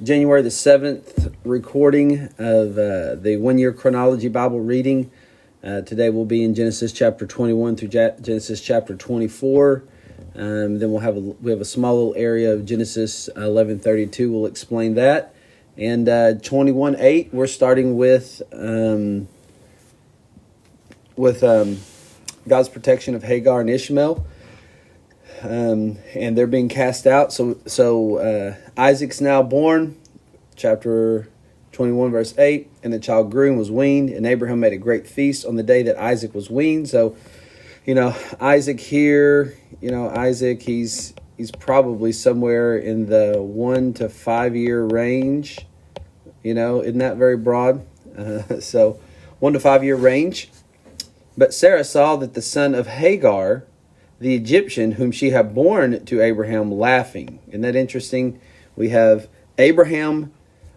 January the 7th recording of the One Year Chronology Bible reading. Today we'll be in Genesis chapter 21 through Genesis chapter 24. Then we have a small little area of Genesis 11:32. We'll explain that. And 21:8, we're starting with God's protection of Hagar and Ishmael. And they're being cast out. So Isaac's now born, chapter 21, verse 8. And the child grew and was weaned, and Abraham made a great feast on the day that Isaac was weaned. So, Isaac here, Isaac, he's probably somewhere in the 1 to 5 year range. Isn't that very broad? So 1 to 5 year range. But Sarah saw that the son of Hagar, the Egyptian, whom she had borne to Abraham, laughing. Isn't that interesting? We have Abraham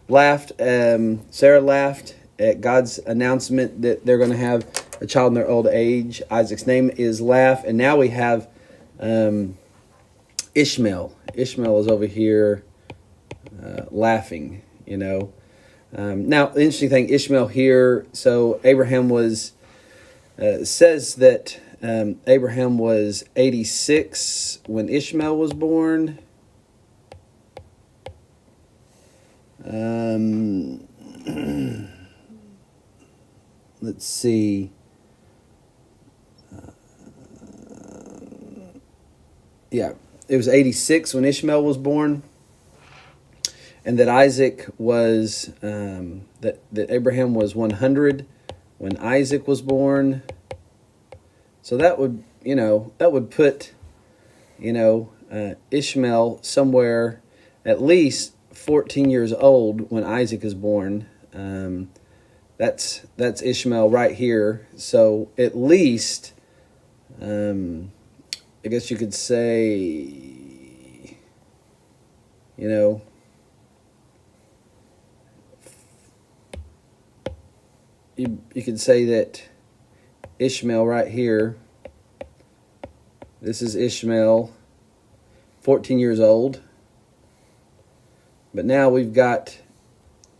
laughed, Sarah laughed at God's announcement that they're going to have a child in their old age. Isaac's name is Laugh. And now we have Ishmael. Ishmael is over here laughing, Now, the interesting thing, Ishmael here, so Abraham was, says that Abraham was 86 when Ishmael was born. Let's see. It was 86 when Ishmael was born. And that Isaac was, that Abraham was 100 when Isaac was born. So that would put, Ishmael somewhere at least 14 years old when Isaac is born. That's Ishmael right here. So at least, I guess you could say, you could say that Ishmael right here, this is Ishmael, 14 years old. But now we've got,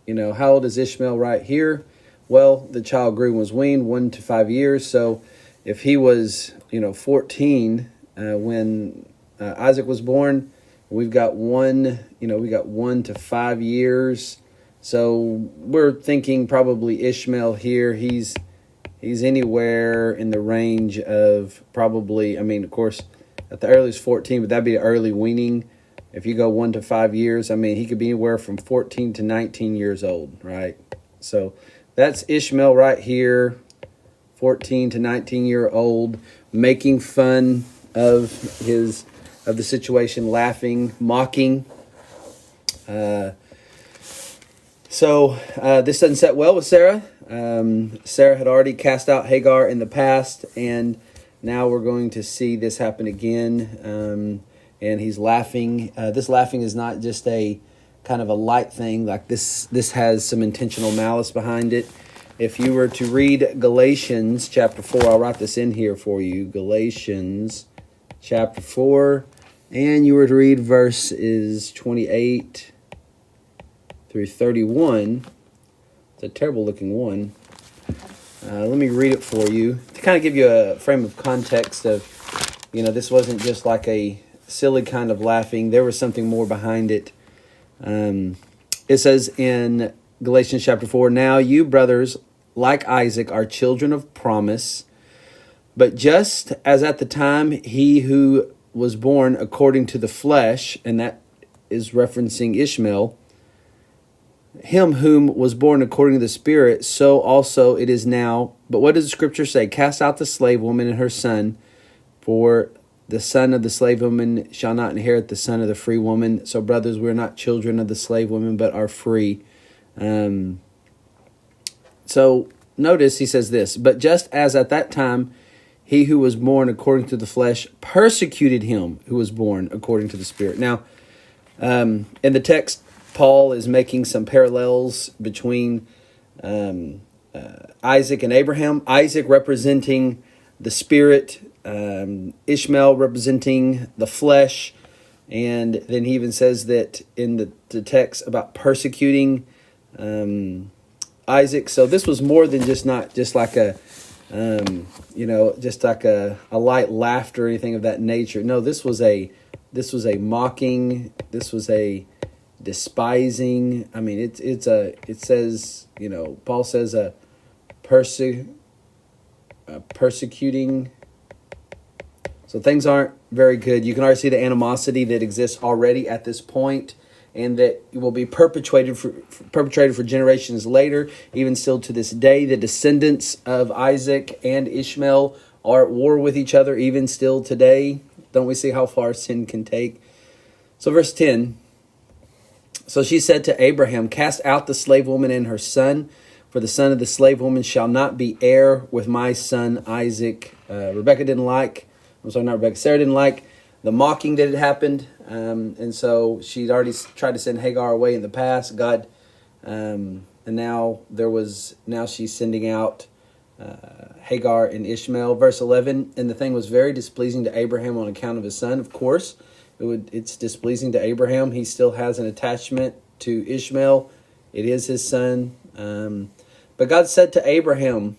how old is Ishmael right here? Well, the child grew and was weaned 1 to 5 years. So if he was, 14 when Isaac was born, we've got 1 to 5 years. So we're thinking probably Ishmael here, he's anywhere in the range of probably, of course, at the earliest 14, but that'd be early weaning. If you go 1 to 5 years, he could be anywhere from 14 to 19 years old, right? So that's Ishmael right here, 14 to 19-year-old, making fun of the situation, laughing, mocking. So this doesn't set well with Sarah. Sarah had already cast out Hagar in the past, and now we're going to see this happen again. And he's laughing. This laughing is not just a kind of a light thing. Like this has some intentional malice behind it. If you were to read Galatians chapter 4, I'll write this in here for you. Galatians chapter 4, and you were to read verses 28 through 31. It's a terrible looking one. Let me read it for you to kind of give you a frame of context of, this wasn't just like a silly kind of laughing. There was something more behind it. It says in Galatians chapter 4, "Now you, brothers, like Isaac, are children of promise. But just as at the time he who was born according to the flesh," and that is referencing Ishmael, "him whom was born according to the Spirit, so also it is now. But what does the scripture say? Cast out the slave woman and her son, for the son of the slave woman shall not inherit the son of the free woman. So, brothers, we're not children of the slave woman, but are free." So notice he says this, "But just as at that time he who was born according to the flesh persecuted him who was born according to the Spirit." Now, in the text, Paul is making some parallels between Isaac and Abraham. Isaac representing the Spirit, Ishmael representing the flesh. And then he even says that in the text about persecuting Isaac. So this was more than not just like a, just like a light laughter or anything of that nature. No, this was a mocking. This was a despising. I mean, it says, Paul says persecuting. So things aren't very good. You can already see the animosity that exists already at this point, and that it will be perpetrated for generations later, even still to this day. The descendants of Isaac and Ishmael are at war with each other, even still today. Don't we see how far sin can take? So verse 10, so she said to Abraham, cast out the slave woman and her son, for the son of the slave woman shall not be heir with my son Isaac. Sarah didn't like the mocking that had happened. And so she'd already tried to send Hagar away in the past. God, and now she's sending out Hagar and Ishmael. Verse 11, and the thing was very displeasing to Abraham on account of his son. Of course, it's displeasing to Abraham. He still has an attachment to Ishmael. It is his son. But God said to Abraham,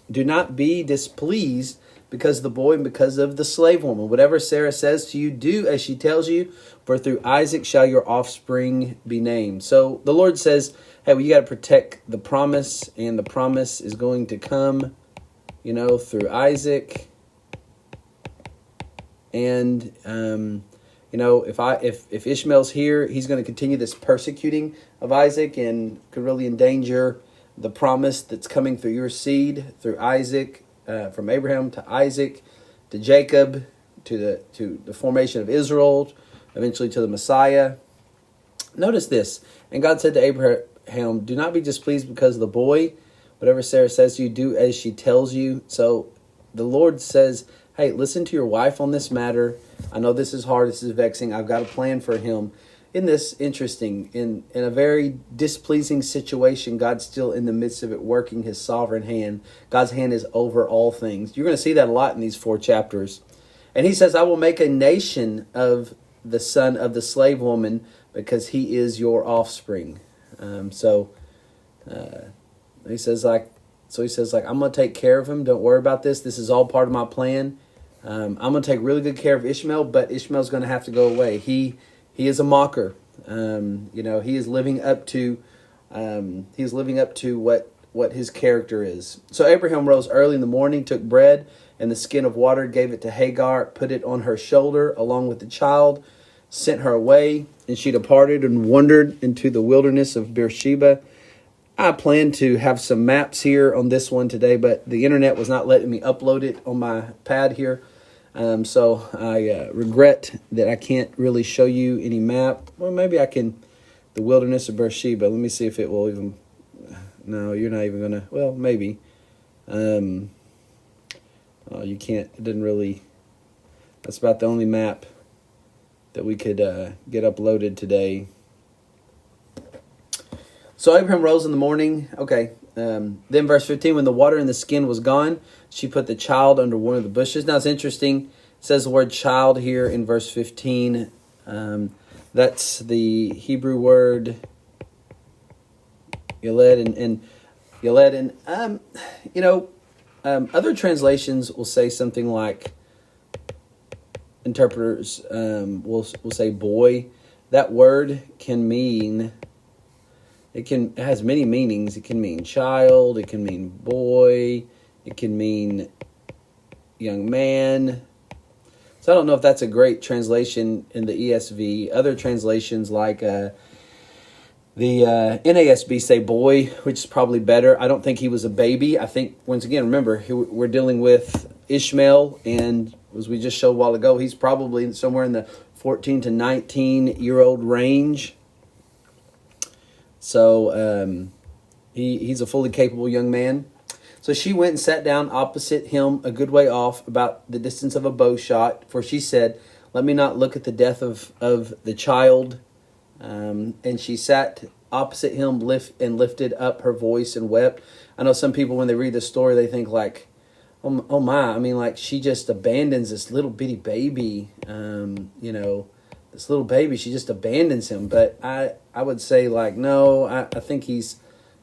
do not be displeased because of the boy and because of the slave woman. Whatever Sarah says to you, do as she tells you, for through Isaac shall your offspring be named. So the Lord says, hey, well, you got to protect the promise, and the promise is going to come, through Isaac. And, if Ishmael's here, he's going to continue this persecuting of Isaac and could really endanger the promise that's coming through your seed, through Isaac, from Abraham to Isaac, to Jacob, to the formation of Israel, eventually to the Messiah. Notice this. And God said to Abraham, do not be displeased because of the boy. Whatever Sarah says to you, do as she tells you. So the Lord says, hey, listen to your wife on this matter. I know this is hard. This is vexing. I've got a plan for him. Isn't this interesting? In a very displeasing situation, God's still in the midst of it, working his sovereign hand. God's hand is over all things. You're going to see that a lot in these 4 chapters. And he says, I will make a nation of the son of the slave woman because he is your offspring. He says, I'm going to take care of him. Don't worry about this. This is all part of my plan. I'm going to take really good care of Ishmael, but Ishmael's going to have to go away. He is a mocker. He is living up to what his character is. So Abraham rose early in the morning, took bread and the skin of water, gave it to Hagar, put it on her shoulder along with the child, sent her away, and she departed and wandered into the wilderness of Beersheba. I plan to have some maps here on this one today, but the internet was not letting me upload it on my pad here. So I regret that I can't really show you any map. Well, maybe I can. The wilderness of Beersheba. Let me see if it will even. No, you're not even gonna. Well, maybe. You can't. It didn't really. That's about the only map that we could get uploaded today. So Abraham rose in the morning. Okay. Then verse 15, when the water in the skin was gone, she put the child under one of the bushes. Now it's interesting. It says the word child here in verse 15. That's the Hebrew word yeled. And other translations will say something like, interpreters will say boy. That word can mean... It has many meanings. It can mean child. It can mean boy. It can mean young man. So I don't know if that's a great translation in the ESV. Other translations like the NASB say boy, which is probably better. I don't think he was a baby. I think, once again, remember, we're dealing with Ishmael, and as we just showed a while ago, he's probably somewhere in the 14 to 19-year-old range. So he's a fully capable young man. So she went and sat down opposite him a good way off, about the distance of a bow shot. For she said, let me not look at the death of the child. And she sat opposite him and lifted up her voice and wept. I know some people, when they read this story, they think like, oh my, I mean, like she just abandons this little bitty baby, this little baby, she just abandons him. But I would say, like, no, I think he's,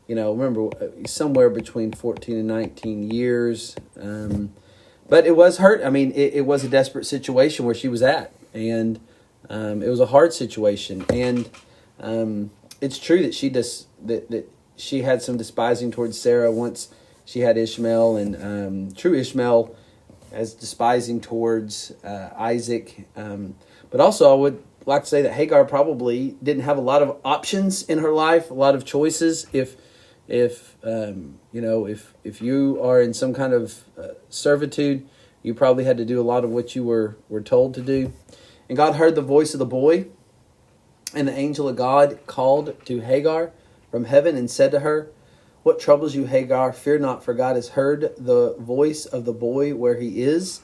remember, he's somewhere between 14 and 19 years. But it was hurt. I mean, it was a desperate situation where she was at. And it was a hard situation. And it's true that that she had some despising towards Sarah once she had Ishmael. And true Ishmael as despising towards Isaac. But also I would like to say that Hagar probably didn't have a lot of options in her life, a lot of choices. If you are in some kind of servitude, you probably had to do a lot of what you were told to do. And God heard the voice of the boy, and the angel of God called to Hagar from heaven and said to her, "What troubles you, Hagar? Fear not, for God has heard the voice of the boy where he is.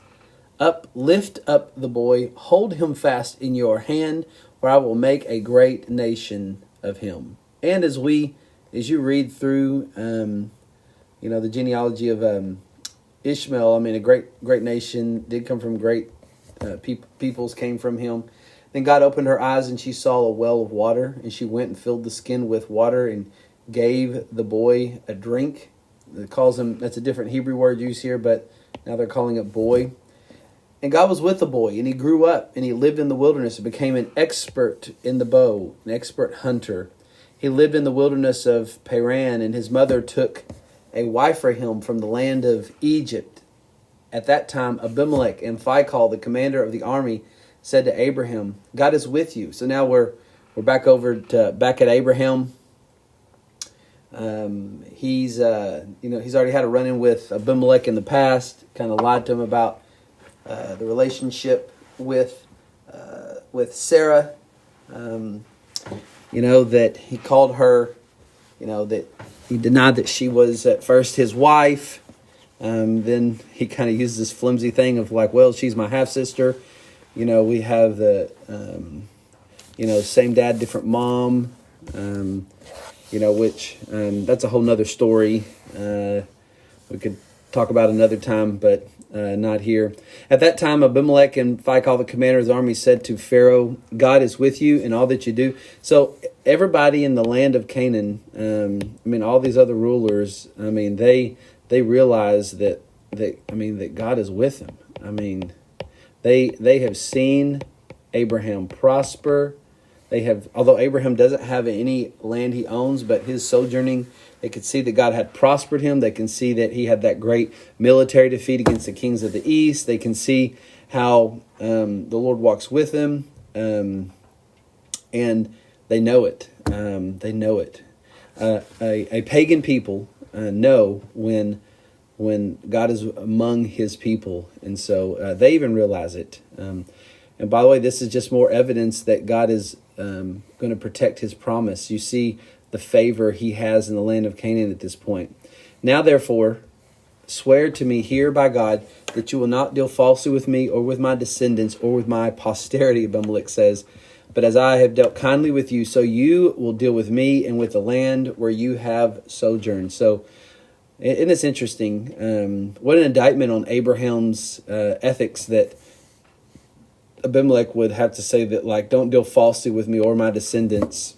Lift up the boy, hold him fast in your hand, for I will make a great nation of him." And as you read through, the genealogy of Ishmael, I mean, a great nation did come from great peoples came from him. Then God opened her eyes, and she saw a well of water, and she went and filled the skin with water and gave the boy a drink. It calls him, that's a different Hebrew word used here, but now they're calling it boy. And God was with the boy, and he grew up, and he lived in the wilderness and became an expert in the bow, an expert hunter. He lived in the wilderness of Paran, and his mother took a wife for him from the land of Egypt. At that time, Abimelech and Phicol, the commander of the army, said to Abraham, "God is with you." So now we're back at Abraham. He's already had a run-in with Abimelech in the past. Kind of lied to him about the relationship with Sarah. That he called her. That he denied that she was at first his wife. Then he kind of used this flimsy thing of like, well, she's my half sister. We have the same dad, different mom. Which that's a whole nother story. We could talk about another time, but not here. At that time, Abimelech and Phicol, the commander of the army, said to Pharaoh, "God is with you in all that you do." So everybody in the land of Canaan, all these other rulers, they realize that God is with them. They have seen Abraham prosper. Although Abraham doesn't have any land he owns, but his sojourning, they could see that God had prospered him. They can see that he had that great military defeat against the kings of the east. They can see how the Lord walks with him, and they know it. They know it. A pagan people know when God is among his people, and so they even realize it. And by the way, this is just more evidence that God is going to protect his promise. You see the favor he has in the land of Canaan at this point. "Now, therefore, swear to me here by God that you will not deal falsely with me or with my descendants or with my posterity," Abimelech says. "But as I have dealt kindly with you, so you will deal with me and with the land where you have sojourned." So, isn't this interesting? What an indictment on Abraham's ethics that Abimelech would have to say that, like, don't deal falsely with me or my descendants.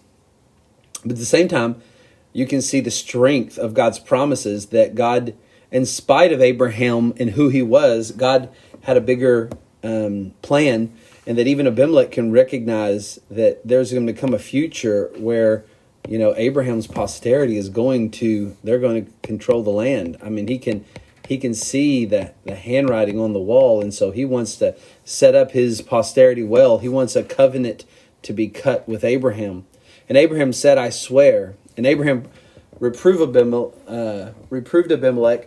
But at the same time, you can see the strength of God's promises, that God, in spite of Abraham and who he was, God had a bigger plan, and that even Abimelech can recognize that there's going to come a future where, Abraham's posterity they're going to control the land. He can see the handwriting on the wall, and so he wants to set up his posterity well. He wants a covenant to be cut with Abraham. And Abraham said, "I swear." And Abraham reproved Abimelech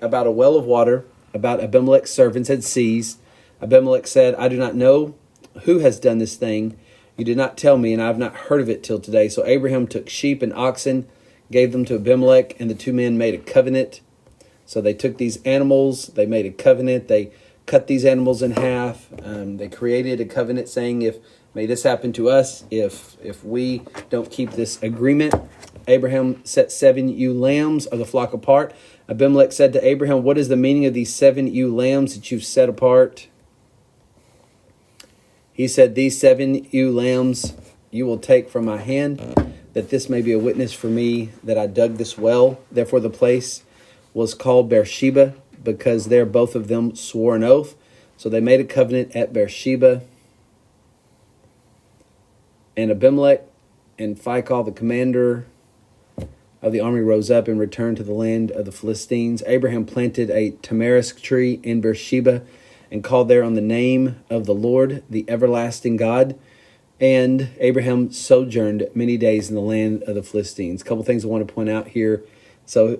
about a well of water, about Abimelech's servants had seized. Abimelech said, "I do not know who has done this thing. You did not tell me, and I have not heard of it till today." So Abraham took sheep and oxen, gave them to Abimelech, and the two men made a covenant. So they took these animals, they made a covenant, they cut these animals in half. They created a covenant saying, may this happen to us if we don't keep this agreement. Abraham set 7 ewe lambs of the flock apart. Abimelech said to Abraham, "What is the meaning of these 7 ewe lambs that you've set apart?" He said, "These 7 ewe lambs you will take from my hand, that this may be a witness for me that I dug this well." Therefore the place was called Beersheba, because there both of them swore an oath. So they made a covenant at Beersheba. And Abimelech and Phicol, the commander of the army, rose up and returned to the land of the Philistines. Abraham planted a tamarisk tree in Beersheba and called there on the name of the Lord, the everlasting God. And Abraham sojourned many days in the land of the Philistines. A couple things I want to point out here. So,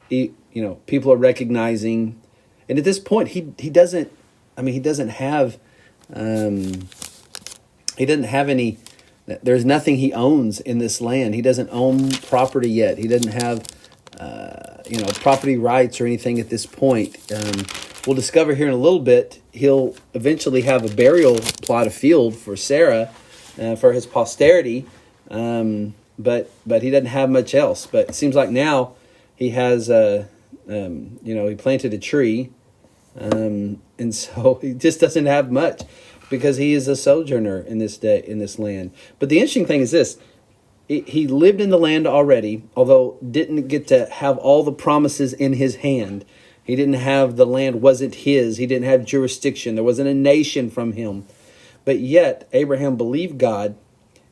people are recognizing, and at this point, he doesn't have any. There's nothing he owns in this land. He doesn't own property yet. He doesn't have, property rights or anything at this point. We'll discover here in a little bit, he'll eventually have a burial plot of field for Sarah, for his posterity. But he doesn't have much else. But it seems like now he has, he planted a tree, and so he just doesn't have much, because he is a sojourner in this land. But the interesting thing is this: he lived in the land already, although didn't get to have all the promises in his hand. He didn't have, the land wasn't his. He didn't have jurisdiction. There wasn't a nation from him. But yet Abraham believed God,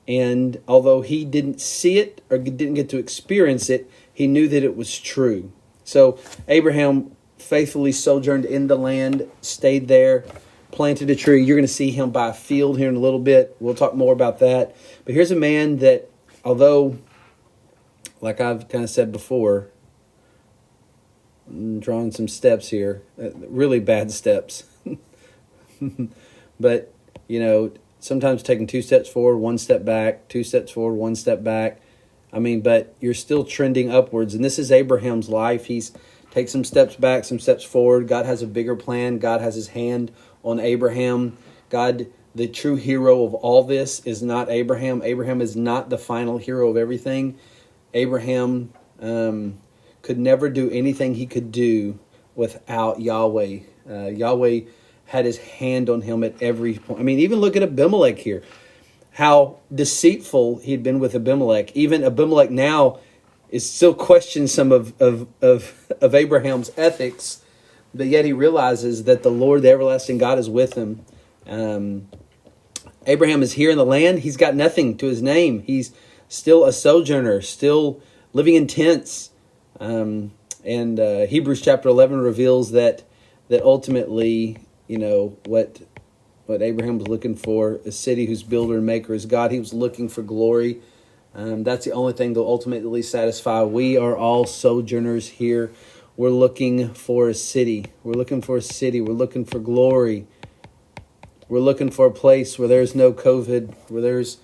and although he didn't see it or didn't get to experience it, he knew that it was true. So Abraham faithfully sojourned in the land, stayed there, planted a tree. You're going to see him buy a field here in a little bit. We'll talk more about that. But here's a man that, although, like I've kind of said before, I'm drawing some steps here, really bad steps. But, sometimes taking 2 steps forward, 1 step back, 2 steps forward, 1 step back. But you're still trending upwards. And this is Abraham's life. He's takes some steps back, some steps forward. God has a bigger plan. God has his hand on Abraham. God, the true hero of all this, is not Abraham. Abraham is not the final hero of everything. Abraham could never do anything he could do without Yahweh. Yahweh had his hand on him at every point. Even look at Abimelech here. How deceitful he'd been with Abimelech. Even Abimelech now is still questioning some of Abraham's ethics, but yet he realizes that the Lord, the everlasting God, is with him. Abraham is here in the land. He's got nothing to his name. He's still a sojourner, still living in tents. And Hebrews chapter 11 reveals that ultimately, what Abraham was looking for, a city whose builder and maker is God. He was looking for glory. That's the only thing that will ultimately satisfy. We are all sojourners here. We're looking for a city. We're looking for a city. We're looking for glory. We're looking for a place where there's no COVID, where there's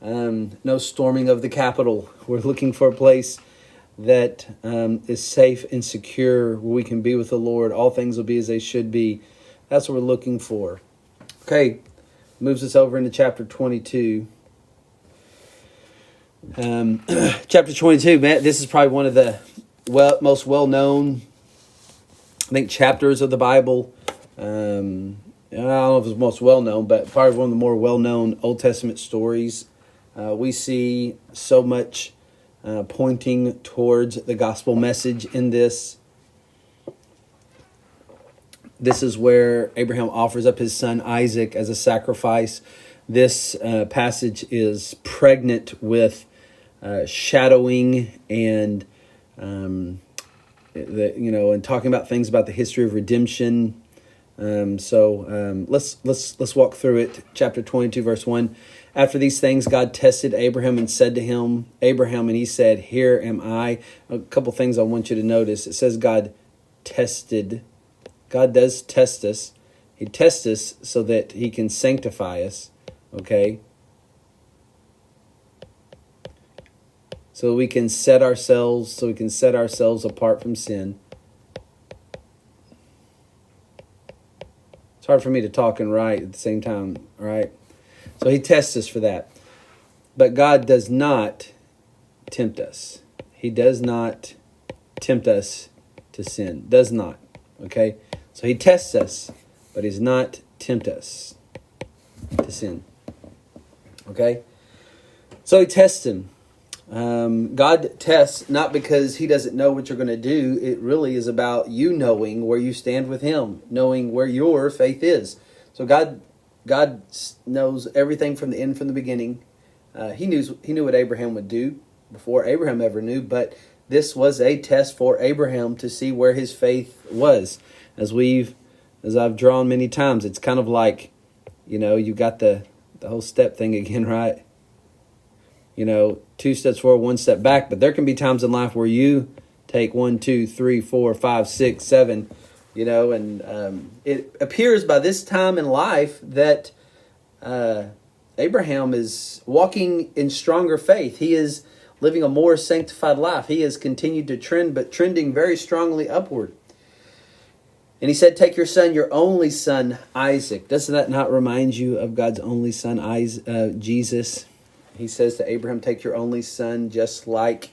no storming of the Capitol. We're looking for a place that is safe and secure, where we can be with the Lord. All things will be as they should be. That's what we're looking for. Okay, moves us over into chapter 22. Chapter 22, man, this is probably one of the most well-known, chapters of the Bible. I don't know if it's most well-known, but probably one of the more well-known Old Testament stories. We see so much pointing towards the gospel message in this. This is where Abraham offers up his son Isaac as a sacrifice. This passage is pregnant with shadowing and and talking about things about the history of redemption. Let's walk through it. Chapter 22, verse 1. After these things, God tested Abraham and said to him, Abraham, and he said, "Here am I." A couple things I want you to notice. It says God tested. God does test us. He tests us so that he can sanctify us. Okay? So we can set ourselves apart from sin. It's hard for me to talk and write at the same time, right? So he tests us for that. But God does not tempt us. He does not tempt us to sin. Does not. Okay? So he tests us, but he does not tempt us. to sin. Okay? So he tests him. God tests not because he doesn't know what you're going to do. It really is about you knowing where you stand with him, knowing where your faith is. So God knows everything from the end, from the beginning. He knew what Abraham would do before Abraham ever knew, but this was a test for Abraham to see where his faith was. As I've drawn many times, it's kind of like, you got the whole step thing again, right? 2 steps forward, 1 step back. But there can be times in life where you take 1, 2, 3, 4, 5, 6, 7, and it appears by this time in life that Abraham is walking in stronger faith. He is living a more sanctified life. He has continued to trend, but trending very strongly upward. And he said, take your son, your only son, Isaac. Does that not remind you of God's only son, Jesus? He says to Abraham, take your only son, just like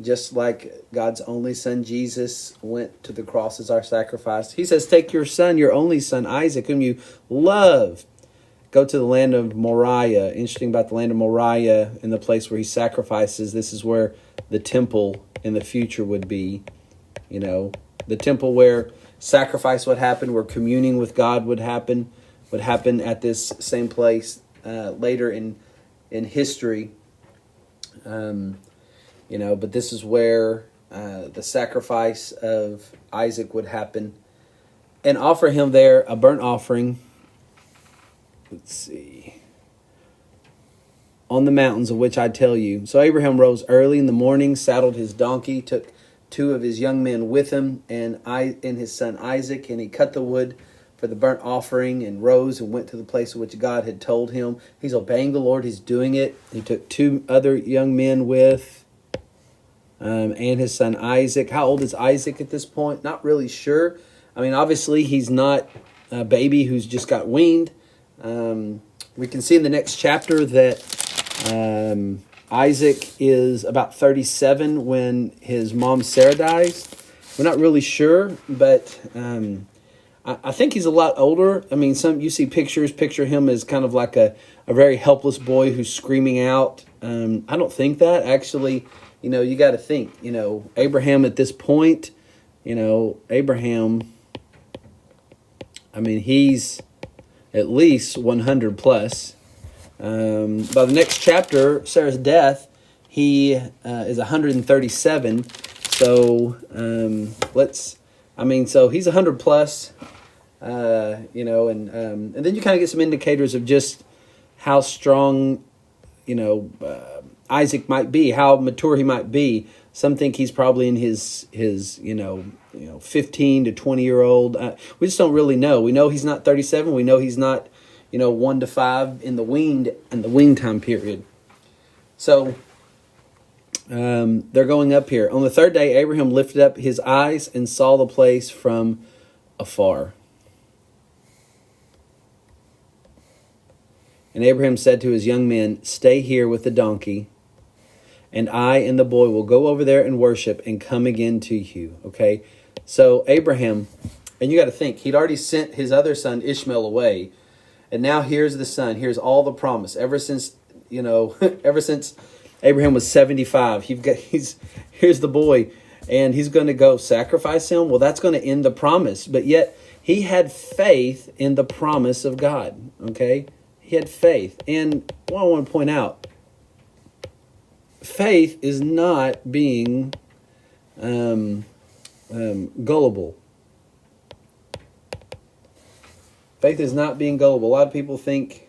God's only son, Jesus, went to the cross as our sacrifice. He says, take your son, your only son, Isaac, whom you love. Go to the land of Moriah. Interesting about the land of Moriah, in the place where he sacrifices. This is where the temple in the future would be. The temple where sacrifice would happen, where communing with God would happen at this same place later in history. But this is where the sacrifice of Isaac would happen, and offer him there a burnt offering. Let's see. On the mountains of which I tell you. So Abraham rose early in the morning, saddled his donkey, took 2 of his young men with him, and his son Isaac, and he cut the wood for the burnt offering, and rose and went to the place of which God had told him. He's obeying the Lord. He's doing it. He took 2 other young men with, and his son Isaac. How old is Isaac at this point? Not really sure. Obviously he's not a baby who's just got weaned. We can see in the next chapter that Isaac is about 37 when his mom Sarah dies. We're not really sure, but I think he's a lot older. You see picture him as kind of like a very helpless boy who's screaming out. I don't think that. Actually, you got to think, Abraham at this point, he's at least 100 plus. By the next chapter, Sarah's death, he is 137. So so he's 100 plus. And then you kind of get some indicators of just how strong, Isaac might be, how mature he might be. Some think he's probably in his 15 to 20-year-old. We just don't really know. We know he's not 37. We know he's not, 1 to 5 in the weaned time period. So they're going up here. On the 3rd day, Abraham lifted up his eyes and saw the place from afar. And Abraham said to his young men, stay here with the donkey, and I and the boy will go over there and worship and come again to you. Okay? So Abraham, and you got to think, he'd already sent his other son Ishmael away, and now here's the son. Here's all the promise. Ever since Abraham was 75, here's the boy, and he's going to go sacrifice him. Well, that's going to end the promise. But yet he had faith in the promise of God. Okay? He had faith. And what I want to point out, faith is not being gullible. Faith is not being gullible. A lot of people think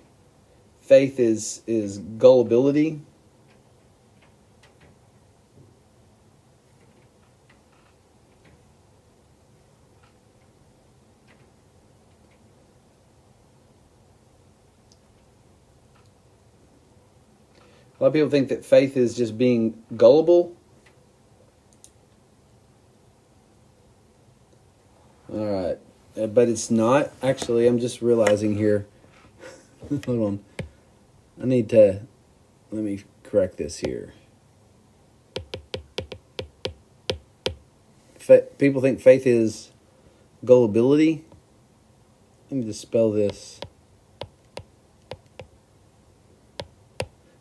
faith is gullibility. A lot of people think that faith is just being gullible. All right. But it's not. Actually, I'm just realizing here. Hold on. Let me correct this here. People think faith is gullibility. Let me just spell this.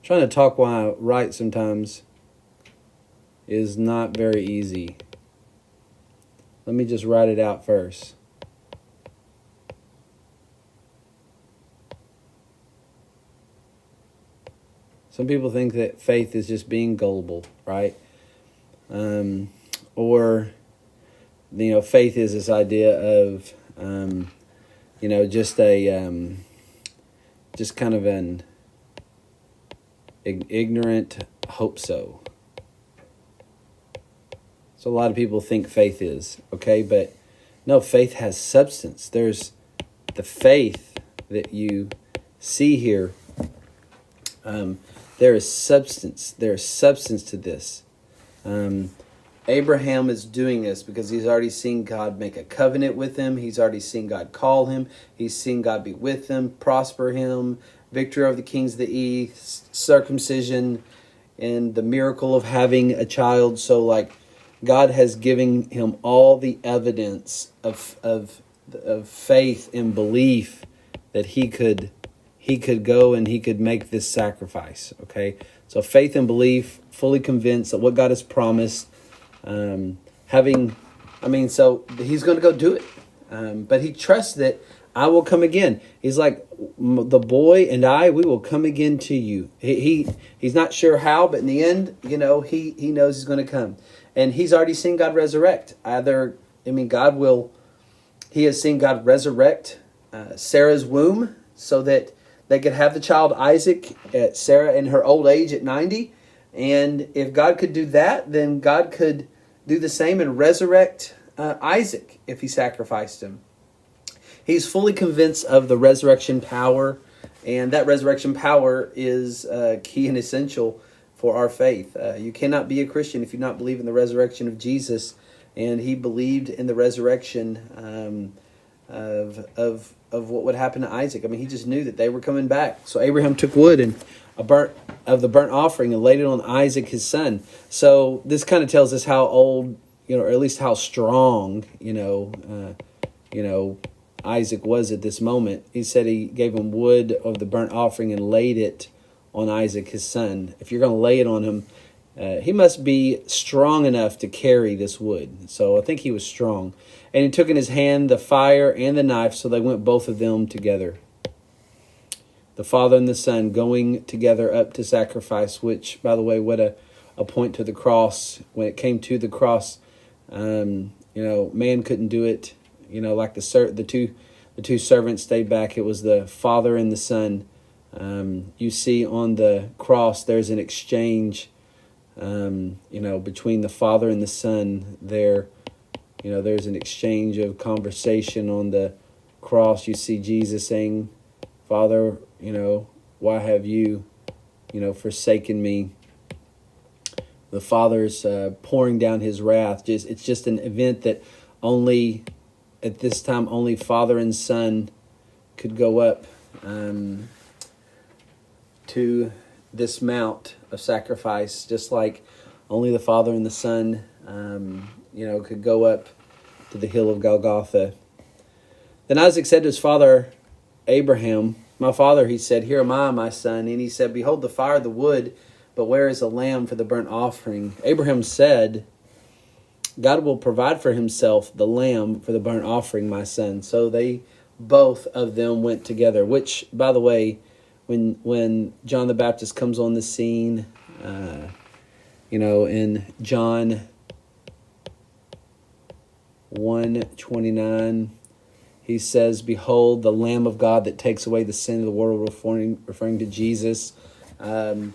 Trying to talk while I write sometimes is not very easy. Let me just write it out first. Some people think that faith is just being gullible, right? Or, faith is this idea of, just kind of an ignorant hope so. So a lot of people think faith is, okay? But no, faith has substance. There's the faith that you see here. There is substance. There's substance to this. Abraham is doing this because he's already seen God make a covenant with him. He's already seen God call him. He's seen God be with him, prosper him, victory over the kings of the east, circumcision, and the miracle of having a child. So God has given him all the evidence of faith and belief that he could go and he could make this sacrifice. Okay, so faith and belief, fully convinced that what God has promised. So he's going to go do it, but he trusts that I will come again. He's like, the boy and we will come again to you. He's not sure how, but in the end, he knows he's going to come. And he's already seen God resurrect. He has seen God resurrect Sarah's womb so that they could have the child Isaac, at Sarah in her old age at 90. And if God could do that, then God could do the same and resurrect Isaac if he sacrificed him. He's fully convinced of the resurrection power, and that resurrection power is key and essential for our faith. You cannot be a Christian if you not believe in the resurrection of Jesus, and he believed in the resurrection of what would happen to Isaac. He just knew that they were coming back. So Abraham took wood and the burnt offering and laid it on Isaac his son. So this kind of tells us how old, or at least how strong, Isaac was at this moment. He said he gave him wood of the burnt offering and laid it on Isaac his son. If you're going to lay it on him, he must be strong enough to carry this wood. So I think he was strong. And he took in his hand the fire and the knife, so they went both of them together. The father and the son going together up to sacrifice, which, by the way, what a point to the cross. When it came to the cross, man couldn't do it. Like the two servants stayed back. It was the father and the son. You see on the cross, there's an exchange, between the father and the son there. There's an exchange of conversation on the cross. You see Jesus saying, Father, why have you, forsaken me? The Father's pouring down his wrath. It's just an event that at this time, only father and son could go up to this mount of sacrifice, just like only the father and the son, could go up to the hill of Golgotha. Then Isaac said to his father Abraham, My father, he said, Here am I, my son. And he said, Behold the fire, the wood, but where is the lamb for the burnt offering? Abraham said, God will provide for himself the lamb for the burnt offering, my son. So they both of them went together, which, by the way, when John the Baptist comes on the scene, in John 1:29, he says, Behold, the Lamb of God that takes away the sin of the world, referring to Jesus. That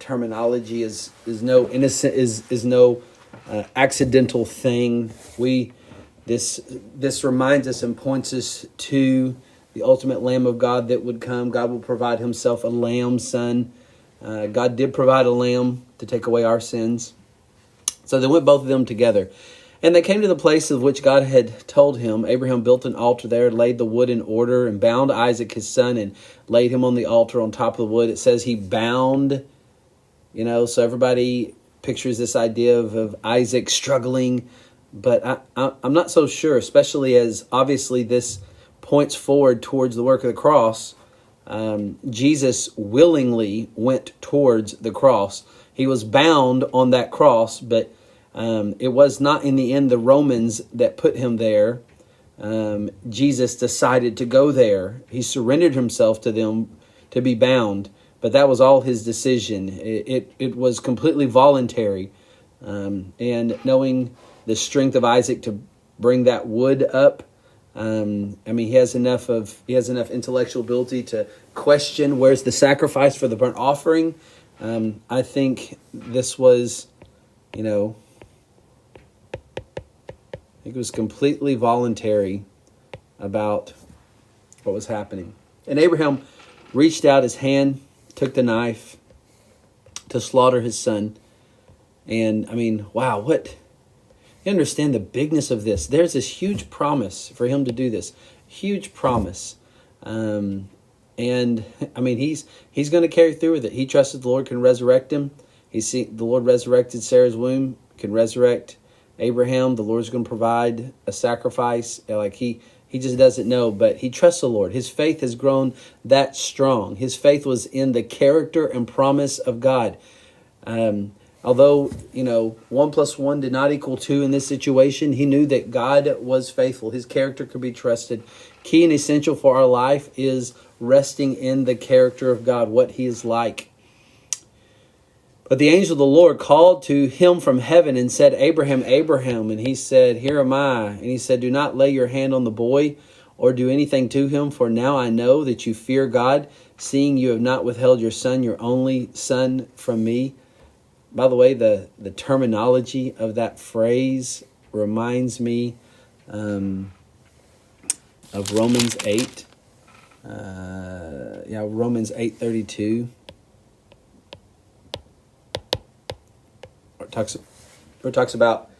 terminology is no innocent, is no accidental thing. This reminds us and points us to the ultimate Lamb of God that would come. God will provide himself a lamb, son. God did provide a lamb to take away our sins. So they went both of them together. And they came to the place of which God had told him. Abraham built an altar there, laid the wood in order, and bound Isaac his son, and laid him on the altar on top of the wood. It says he bound, so everybody pictures this idea of Isaac struggling. But I'm not so sure, especially as obviously this points forward towards the work of the cross. Jesus willingly went towards the cross. He was bound on that cross, but it was not in the end the Romans that put him there. Jesus decided to go there. He surrendered himself to them to be bound, but that was all his decision. It was completely voluntary. And knowing the strength of Isaac to bring that wood up, he has enough intellectual ability to question where's the sacrifice for the burnt offering. I think this was, I think it was completely voluntary about what was happening. And Abraham reached out his hand, took the knife to slaughter his son. And wow, what? You understand the bigness of this. There's this huge promise for him to do this. Huge promise. He's going to carry through with it. He trusted the Lord can resurrect him. The Lord resurrected Sarah's womb, can resurrect Abraham. The Lord's going to provide a sacrifice. He just doesn't know, but he trusts the Lord. His faith has grown that strong. His faith was in the character and promise of God. Although, 1 + 1 did not equal 2 in this situation, he knew that God was faithful. His character could be trusted. Key and essential for our life is resting in the character of God, what he is like. But the angel of the Lord called to him from heaven and said, Abraham, Abraham. And he said, Here am I. And he said, Do not lay your hand on the boy or do anything to him, for now I know that you fear God, seeing you have not withheld your son, your only son, from me. By the way, the terminology of that phrase reminds me of Romans 8. Romans 8:32. It talks about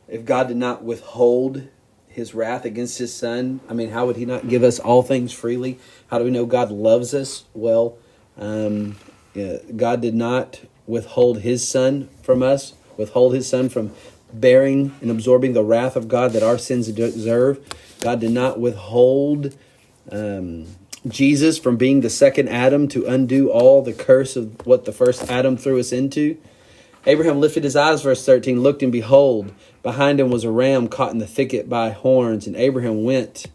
if God did not withhold his wrath against his son, how would he not give us all things freely? How do we know God loves us? Well, God did not withhold his son from us, withhold his son from bearing and absorbing the wrath of God that our sins deserve. God did not withhold Jesus from being the second Adam to undo all the curse of what the first Adam threw us into. Abraham lifted his eyes, verse 13, looked, and behold, behind him was a ram caught in the thicket by horns. And Abraham went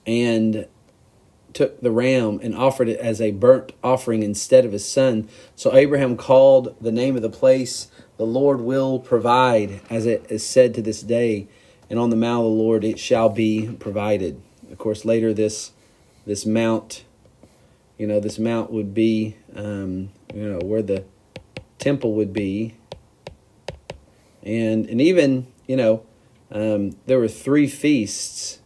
and took the ram and offered it as a burnt offering instead of his son. So Abraham called the name of the place, The Lord Will Provide, as it is said to this day. And on the mount of the Lord it shall be provided. Of course, later this mount, this mount would be, where the temple would be. And even, there were 3 feasts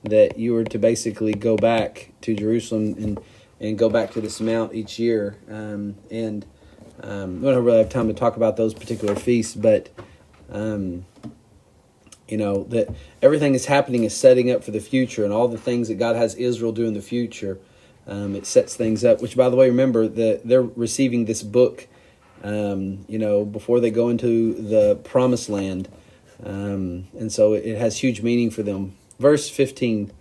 that you were to basically go back to Jerusalem and go back to this mount each year. We don't really have time to talk about those particular feasts, but, that everything is happening is setting up for the future, and all the things that God has Israel do in the future, it sets things up, which, by the way, remember that they're receiving this book, before they go into the promised land. And so it has huge meaning for them. Verse 15,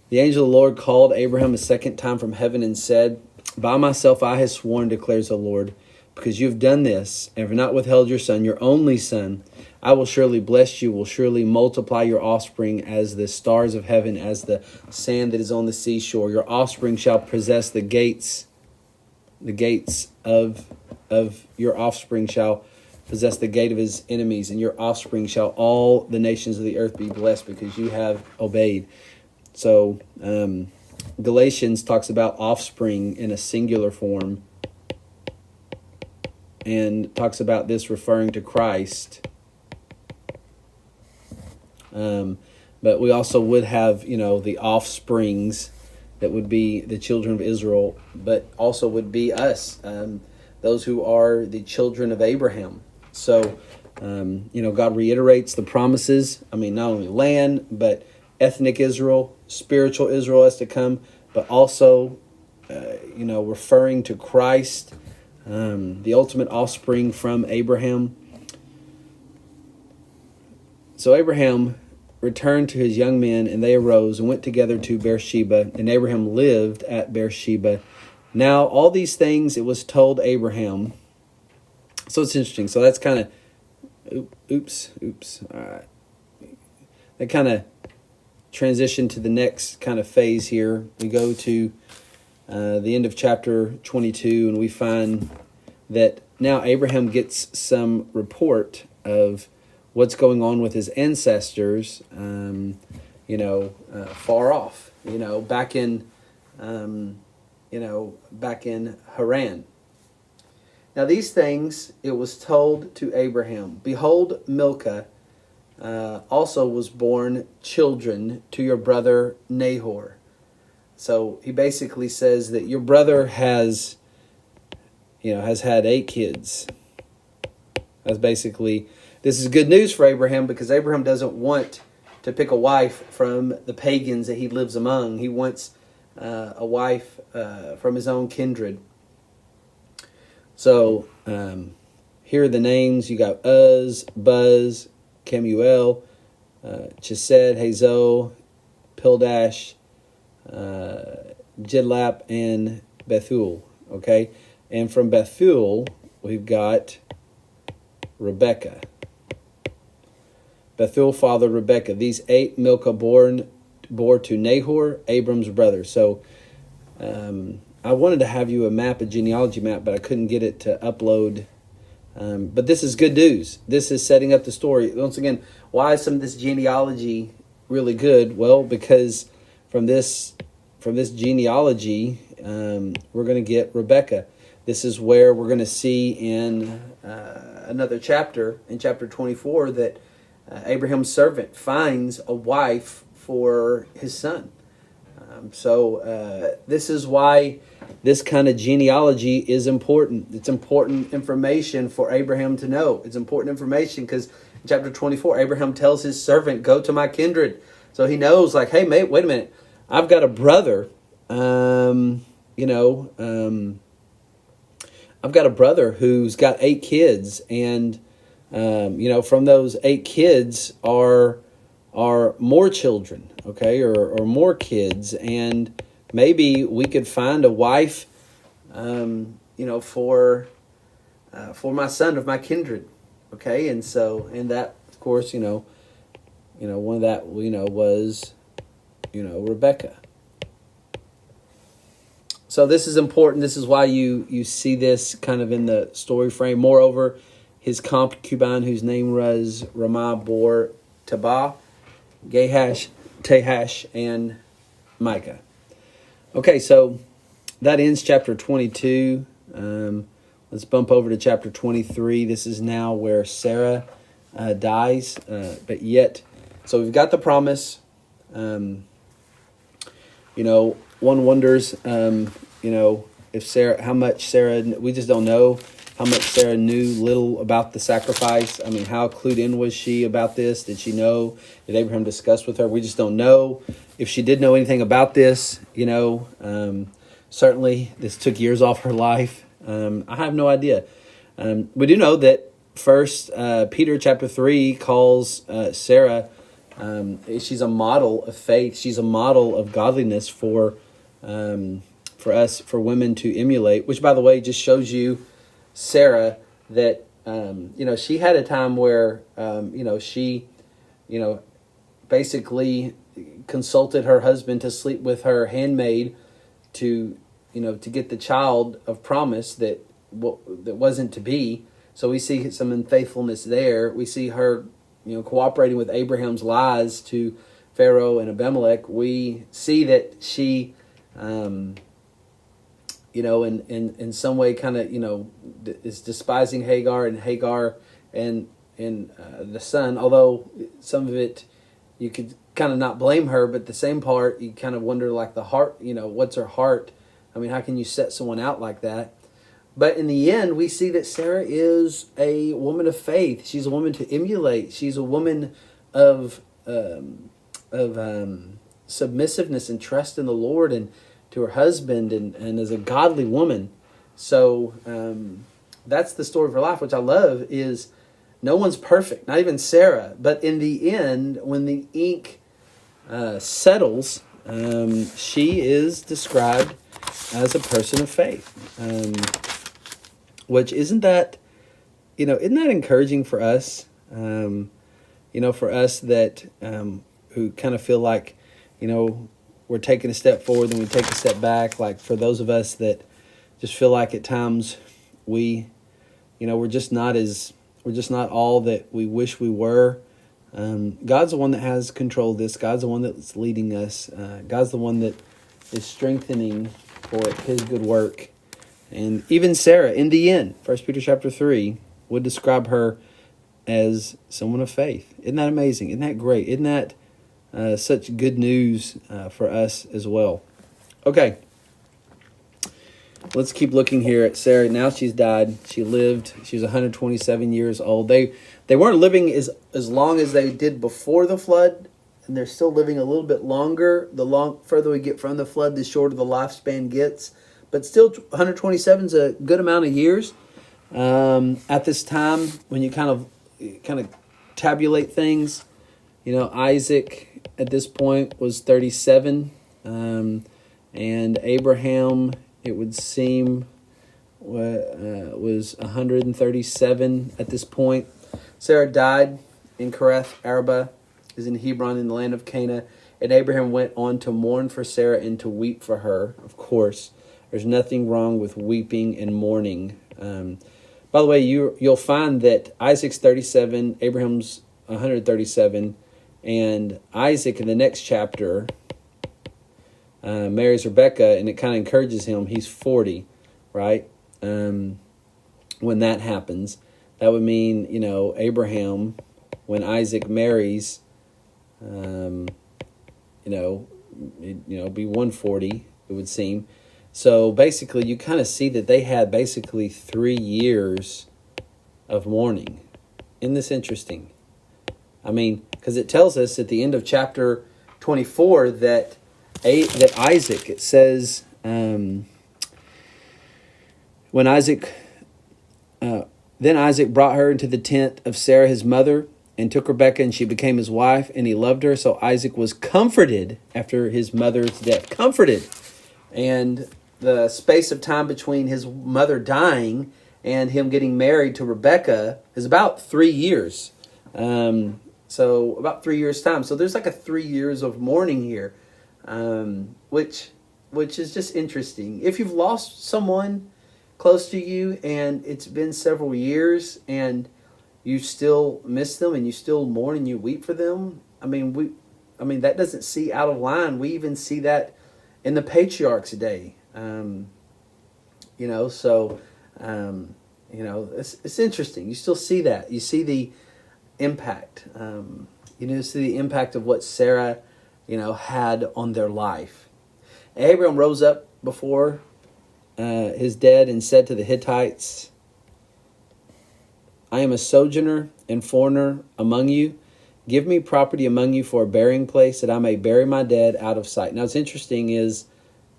the angel of the Lord called Abraham a second time from heaven and said, By myself I have sworn, declares the Lord, because you have done this and have not withheld your son, your only son. I will surely bless you, will surely multiply your offspring as the stars of heaven, as the sand that is on the seashore. Your offspring shall possess the gates of your offspring shall possess the gate of his enemies, and your offspring shall all the nations of the earth be blessed, because you have obeyed. So Galatians talks about offspring in a singular form, and talks about this referring to Christ. But we also would have, the offsprings that would be the children of Israel, but also would be us, those who are the children of Abraham. So, God reiterates the promises. Not only land, but ethnic Israel, spiritual Israel is to come, but also, referring to Christ, the ultimate offspring from Abraham. So Abraham returned to his young men, and they arose and went together to Beersheba, and Abraham lived at Beersheba. Now, all these things it was told Abraham. So it's interesting. So that's kind of, oops. All right. That kind of transition to the next kind of phase here. We go to the end of chapter 22, and we find that now Abraham gets some report of what's going on with his ancestors, far off, back in Haran. Now these things it was told to Abraham. Behold, Milcah also was born children to your brother Nahor. So he basically says that your brother has had 8 kids. This is good news for Abraham, because Abraham doesn't want to pick a wife from the pagans that he lives among. He wants a wife from his own kindred. So here are the names. You got Uz, Buz, Kemuel, Chesed, Hazo, Pildash, Jidlap, and Bethuel. Okay, and from Bethuel we've got Rebekah. Bethuel fathered Rebekah. These 8 Milcah bore to Nahor, Abram's brother. So I wanted to have you a genealogy map, but I couldn't get it to upload. But this is good news. This is setting up the story. Once again, why is some of this genealogy really good? Well, because from this genealogy, we're going to get Rebekah. This is where we're going to see in another chapter, in chapter 24, that Abraham's servant finds a wife for his son. So this is why this kind of genealogy is important. It's important information for Abraham to know. It's important information because in chapter 24, Abraham tells his servant, go to my kindred. So he knows, like, hey, mate, wait a minute. I've got a brother, I've got a brother who's got 8 kids, and from those 8 kids are more children, okay, or more kids, and maybe we could find a wife, for my son of my kindred, okay, and that, of course, one of that was Rebekah. So this is important. This is why you see this kind of in the story frame. Moreover, his concubine, whose name was Ramah, bore Tabah, Gahash, Tahash, and Micah. Okay, so that ends chapter 22. Let's bump over to chapter 23. This is now where Sarah dies, but yet, so we've got the promise. One wonders, if Sarah, how much Sarah, we just don't know how much Sarah knew little about the sacrifice. I mean, how clued in was she about this? Did she know? Did Abraham discuss with her? We just don't know. If she did know anything about this, certainly this took years off her life. I have no idea. We do know that First Peter chapter 3 calls Sarah, she's a model of faith. She's a model of godliness for us, for women to emulate, which, by the way, just shows you Sarah that, she had a time where, she, basically consulted her husband to sleep with her handmaid to get the child of promise that wasn't to be. So we see some unfaithfulness there. We see her, cooperating with Abraham's lies to Pharaoh and Abimelech. We see that she, in some way kind of, is despising Hagar and the son, although some of it you could kind of not blame her, but the same part you kind of wonder, like, the heart, what's her heart? I mean, how can you set someone out like that? But in the end, we see that Sarah is a woman of faith. She's a woman to emulate. She's a woman of submissiveness and trust in the Lord and to her husband, and as a godly woman. So that's the story of her life, which I love, is no one's perfect, not even Sarah. But in the end, when the ink settles, she is described as a person of faith. Which isn't that encouraging for us? For us that who kind of feel like, we're taking a step forward, then we take a step back. Like for those of us that just feel like at times we're just not all that we wish we were. God's the one that has control of this. God's the one that's leading us. God's the one that is strengthening for His good work. And even Sarah, in the end, 1 Peter chapter 3, would describe her as someone of faith. Isn't that amazing? Isn't that great? Isn't that such good news for us as well? Okay. Let's keep looking here at Sarah. Now she's died. She lived. She was 127 years old. They weren't living as long as they did before the flood, and they're still living a little bit longer. The further we get from the flood, the shorter the lifespan gets. But still, 127 is a good amount of years. At this time, when you kind of tabulate things, Isaac at this point was 37, and Abraham, it would seem, was 137 at this point. Sarah died in Kiriath Arba, is in Hebron in the land of Canaan, and Abraham went on to mourn for Sarah and to weep for her. Of course, there's nothing wrong with weeping and mourning. By the way, you'll find that Isaac's 37, Abraham's 137, and Isaac in the next chapter marries Rebekah, and it kind of encourages him. He's 40, right? When that happens, that would mean, Abraham, when Isaac marries, be 140, it would seem. So basically, you kind of see that they had basically 3 years of mourning. Isn't this interesting? I mean, because it tells us at the end of chapter 24 that Isaac, it says, then Isaac brought her into the tent of Sarah his mother, and took Rebekah, and she became his wife, and he loved her. So Isaac was comforted after his mother's death. Comforted. And the space of time between his mother dying and him getting married to Rebekah is about 3 years. So about 3 years' time. So there's like a 3 years of mourning here, which is just interesting. If you've lost someone close to you and it's been several years and you still miss them and you still mourn and you weep for them, I mean that doesn't seem out of line. We even see that in the patriarchs' day. It's interesting. You still see that. You see the impact. See the impact of what Sarah, had on their life. Abraham rose up before his dead and said to the Hittites, I am a sojourner and foreigner among you. Give me property among you for a burying place, that I may bury my dead out of sight. Now, what's interesting is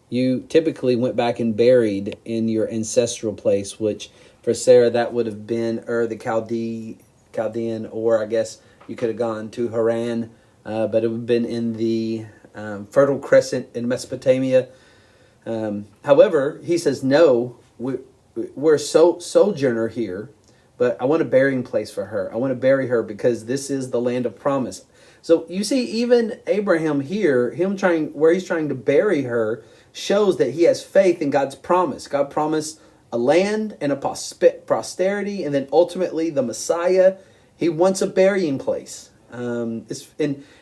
you typically went back and buried in your ancestral place, which for Sarah, that would have been Ur the Chaldean, or I guess you could have gone to Haran, but it would have been in the Fertile Crescent in Mesopotamia. However, he says, no, we're sojourner here, but I want a burying place for her. I want to bury her because this is the land of promise. So you see, even Abraham here, where he's trying to bury her, shows that he has faith in God's promise. God promised a land and a posterity, and then ultimately the Messiah. He wants a burying place. Him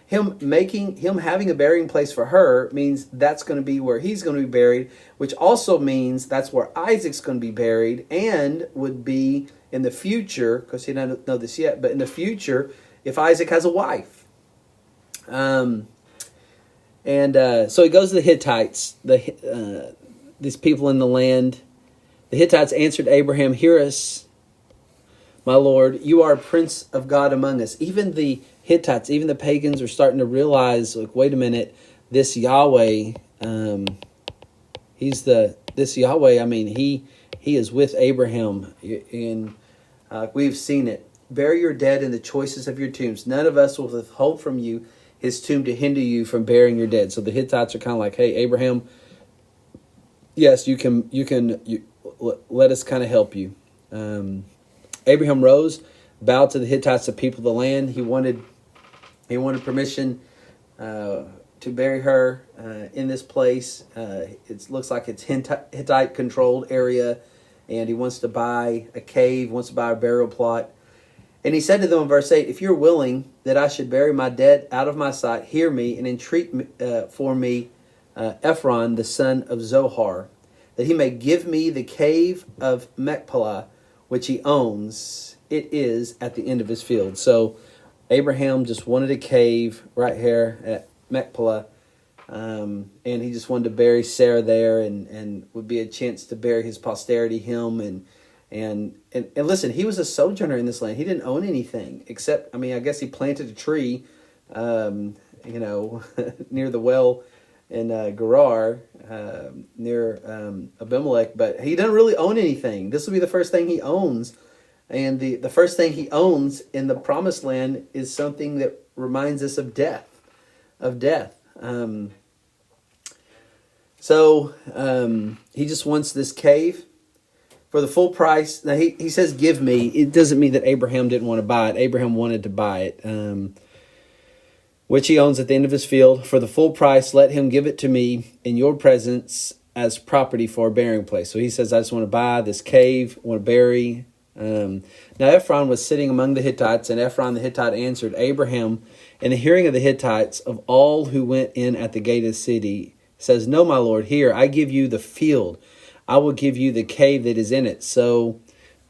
having a burying place for her means that's going to be where he's going to be buried, which also means that's where Isaac's going to be buried, and would be in the future, because he doesn't know this yet, but in the future, if Isaac has a wife. So he goes to the Hittites, these people in the land. The Hittites answered Abraham, hear us, my Lord, you are a prince of God among us. Even the Hittites, even the pagans are starting to realize, like, wait a minute, this Yahweh, he is with Abraham, and we've seen it bury your dead in the choicest of your tombs. None of us will withhold from you his tomb to hinder you from burying your dead. So the Hittites are kind of like, hey, Abraham, yes, you can let us kind of help you. Abraham rose, bowed to the Hittites, the people of the land. He wanted permission to bury her in this place. It looks like it's Hittite-controlled area, and he wants to buy a cave, wants to buy a burial plot. And he said to them in verse 8, if you're willing that I should bury my dead out of my sight, hear me and entreat for me Ephron, the son of Zohar, that he may give me the cave of Machpelah, which he owns. It is at the end of his field. So Abraham just wanted a cave right here at Machpelah, and he just wanted to bury Sarah there, and would be a chance to bury his posterity, him, and listen, he was a sojourner in this land. He didn't own anything except, I guess he planted a tree, near the well in Gerar, near Abimelech, but he doesn't really own anything. This will be the first thing he owns. And the first thing he owns in the promised land is something that reminds us of death. So he just wants this cave for the full price. Now he says, give me. It doesn't mean that Abraham didn't want to buy it. Abraham wanted to buy it, which he owns at the end of his field. For the full price, let him give it to me in your presence as property for a burying place. So he says, I just want to buy this cave, want to bury. Now Ephron was sitting among the Hittites, and Ephron the Hittite answered Abraham in the hearing of the Hittites of all who went in at the gate of the city, says, no, my lord, here, I give you the field. I will give you the cave that is in it. So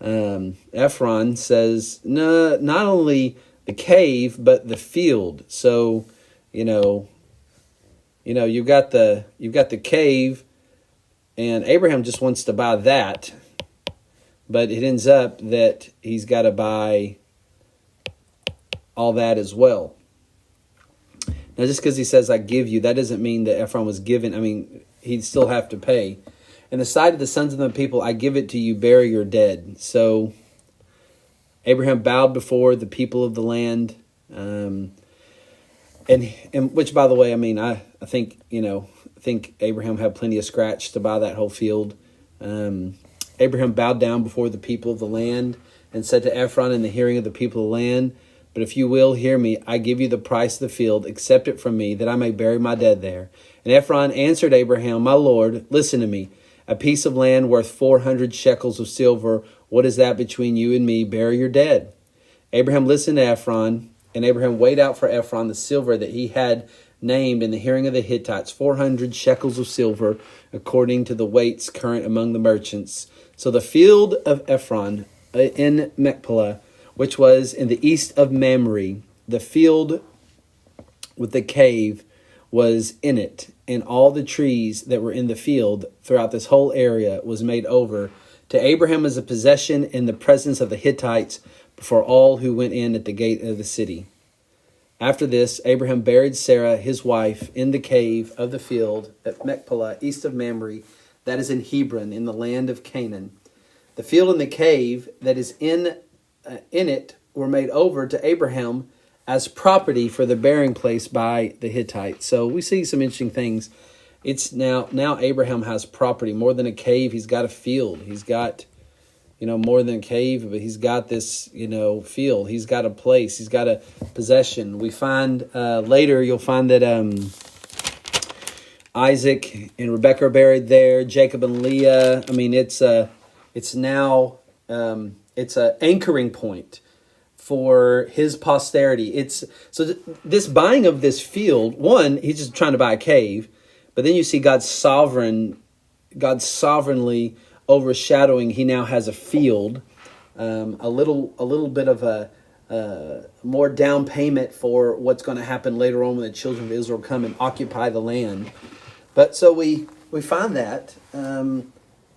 Ephron says, no, not only the cave, but the field. So, you've got the cave, and Abraham just wants to buy that. But it ends up that he's got to buy all that as well. Now, just because he says, I give you, that doesn't mean that Ephron was given. He'd still have to pay. In the sight of the sons of the people, I give it to you, bury your dead. So Abraham bowed before the people of the land. And which, by the way, I think Abraham had plenty of scratch to buy that whole field. Abraham bowed down before the people of the land and said to Ephron in the hearing of the people of the land, but if you will hear me, I give you the price of the field, accept it from me, that I may bury my dead there. And Ephron answered Abraham, my lord, listen to me. A piece of land worth 400 shekels of silver, what is that between you and me? Bury your dead. Abraham listened to Ephron, and Abraham weighed out for Ephron the silver that he had named in the hearing of the Hittites, 400 shekels of silver, according to the weights current among the merchants. So the field of Ephron in Machpelah, which was in the east of Mamre, the field with the cave was in it, and all the trees that were in the field throughout this whole area was made over to Abraham as a possession in the presence of the Hittites before all who went in at the gate of the city. After this, Abraham buried Sarah, his wife, in the cave of the field at Machpelah, east of Mamre, that is in Hebron, in the land of Canaan. The field and the cave that is in it were made over to Abraham as property for the burying place by the Hittites. So we see some interesting things. It's now Abraham has property, more than a cave. He's got a field. He's got, more than a cave, but he's got this, field. He's got a place. He's got a possession. We find later, you'll find that Isaac and Rebekah are buried there. Jacob and Leah. It's an anchoring point for his posterity. This buying of this field, one, he's just trying to buy a cave, but then you see God sovereignly overshadowing. He now has a field, a little bit of a more down payment for what's going to happen later on when the children of Israel come and occupy the land. But so we find that, and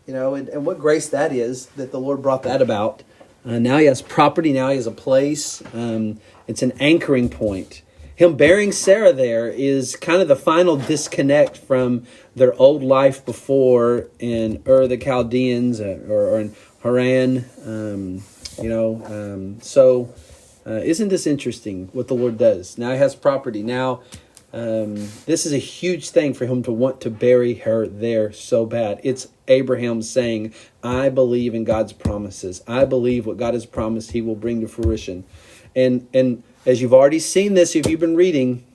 what grace that is that the Lord brought that about. Now he has property. Now he has a place. It's an anchoring point. Him burying Sarah there is kind of the final disconnect from their old life before in Ur the Chaldeans or in Haran. Isn't this interesting what the Lord does? Now he has property. Now, this is a huge thing for him to want to bury her there so bad. It's Abraham saying, I believe in God's promises. I believe what God has promised he will bring to fruition. And as you've already seen this, if you've been reading,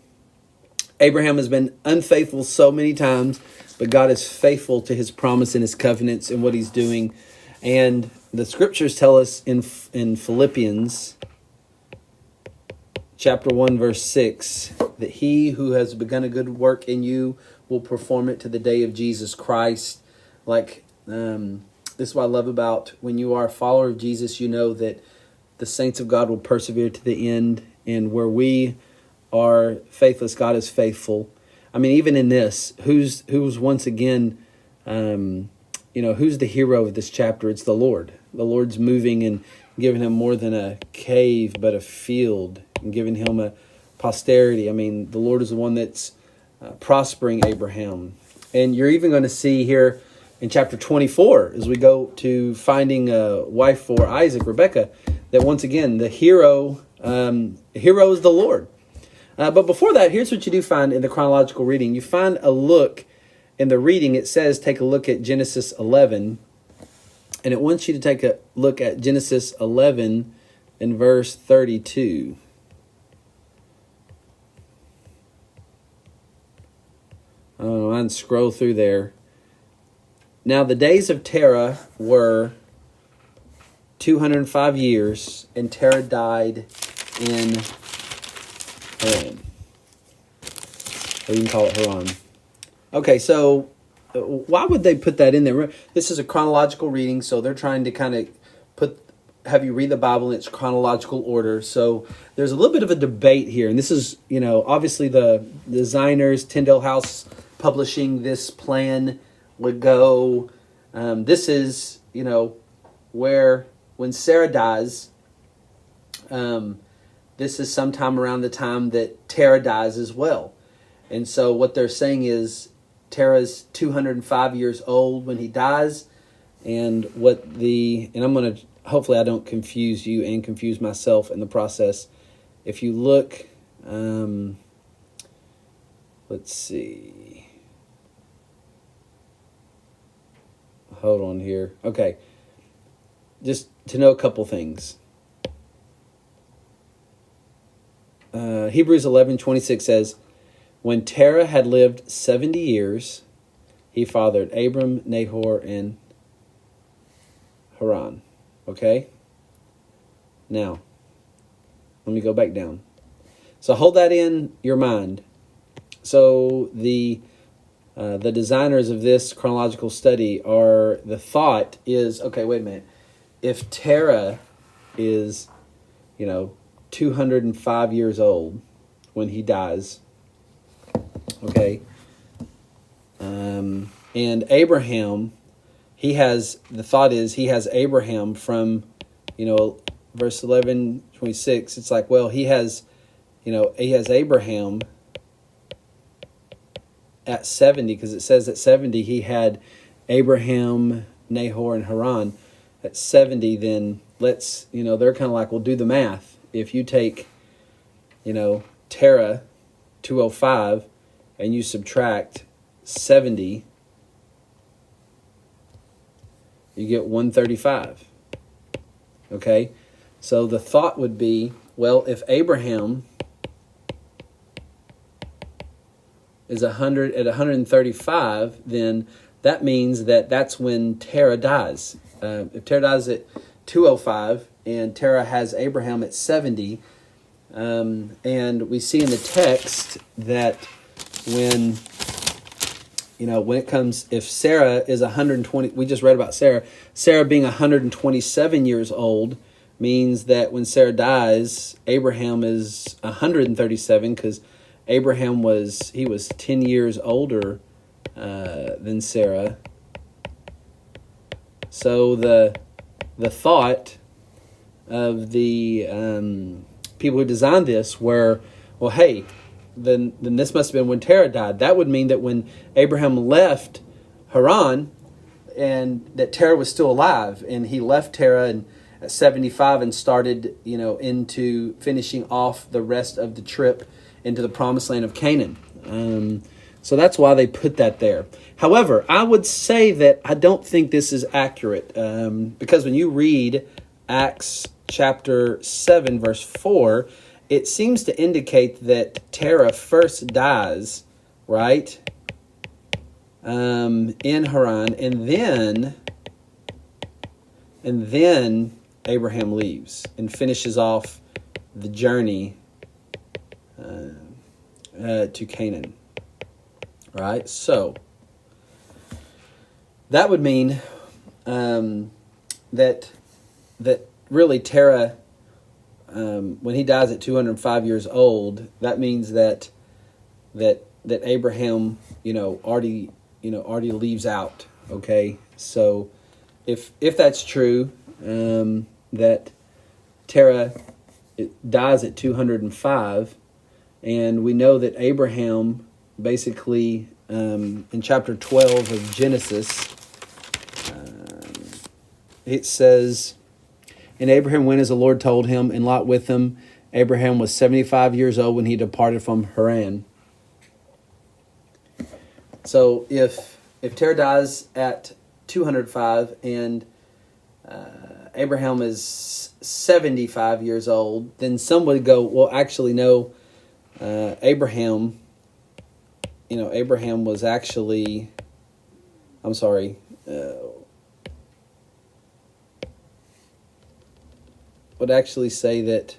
Abraham has been unfaithful so many times, but God is faithful to his promise and his covenants and what he's doing. And the scriptures tell us in Philippians chapter 1, verse 6, that he who has begun a good work in you will perform it to the day of Jesus Christ. This is what I love about when you are a follower of Jesus, you know that the saints of God will persevere to the end. And where we are faithless, God is faithful. I mean, even in this, who's once again, who's the hero of this chapter? It's the Lord. The Lord's moving and giving him more than a cave, but a field, and giving him a posterity. I mean, the Lord is the one that's prospering Abraham. And you're even going to see here in chapter 24, as we go to finding a wife for Isaac, Rebekah, that once again, the hero is the Lord. But before that, here's what you do find in the chronological reading. You find a look in the reading. It says, take a look at Genesis 11. And it wants you to take a look at Genesis 11 in verse 32. Oh, I can scroll through there. Now the days of Terah were 205 years, and Terah died in Haran. Or you can call it Haran. Okay, so why would they put that in there? This is a chronological reading, so they're trying to kind of have you read the Bible in its chronological order. So there's a little bit of a debate here, and this is, obviously the designers, Tyndale House Publishing, this plan would go. This is, where when Sarah dies, this is sometime around the time that Terah dies as well. And so what they're saying is Terah's 205 years old when he dies. And I'm going to, hopefully I don't confuse you and confuse myself in the process. If you look, let's see. Hold on here. Okay. Just to know a couple things. Hebrews 11:26 says, when Terah had lived 70 years, he fathered Abram, Nahor, and Haran. Okay? Now, let me go back down. So hold that in your mind. So the designers of this chronological study the thought is, okay, wait a minute. If Terah is, 205 years old when he dies, okay, and Abraham, he has Abraham from, verse 11:26. It's like, well, he has Abraham at 70, because it says at 70 he had Abraham, Nahor, and Haran. At 70, then they're kind of like, well, do the math. If you take, Terah, 205, and you subtract 70, you get 135. Okay? So the thought would be, well, if Abraham is 135, then that means that's when Terah dies. If Terah dies at 205 and Terah has Abraham at 70, and we see in the text that when it comes, if Sarah is 120, we just read about Sarah being 127 years old means that when Sarah dies, Abraham is 137, because Abraham was 10 years older than Sarah. So the thought of the people who designed this were, well, hey, then this must have been when Terah died. That would mean that when Abraham left Haran, and that Terah was still alive, and he left Terah at 75 and started, into finishing off the rest of the trip into the promised land of Canaan. So that's why they put that there. However, I would say that I don't think this is accurate, because when you read Acts chapter 7, verse 4, it seems to indicate that Terah first dies, right, in Haran, and then Abraham leaves and finishes off the journey to Canaan. Right? So that would mean that really Terah, when he dies at 205 years old, that means that Abraham, already leaves out. Okay, so if that's true, that Terah dies at 205, and we know that Abraham basically in chapter 12 of Genesis, it says, "And Abraham went as the Lord told him, and Lot with him. Abraham was 75 years old when he departed from Haran." So if Terah dies at 205 and Abraham is 75 years old, then some would go, well, actually, no, Abraham was actually, would actually say that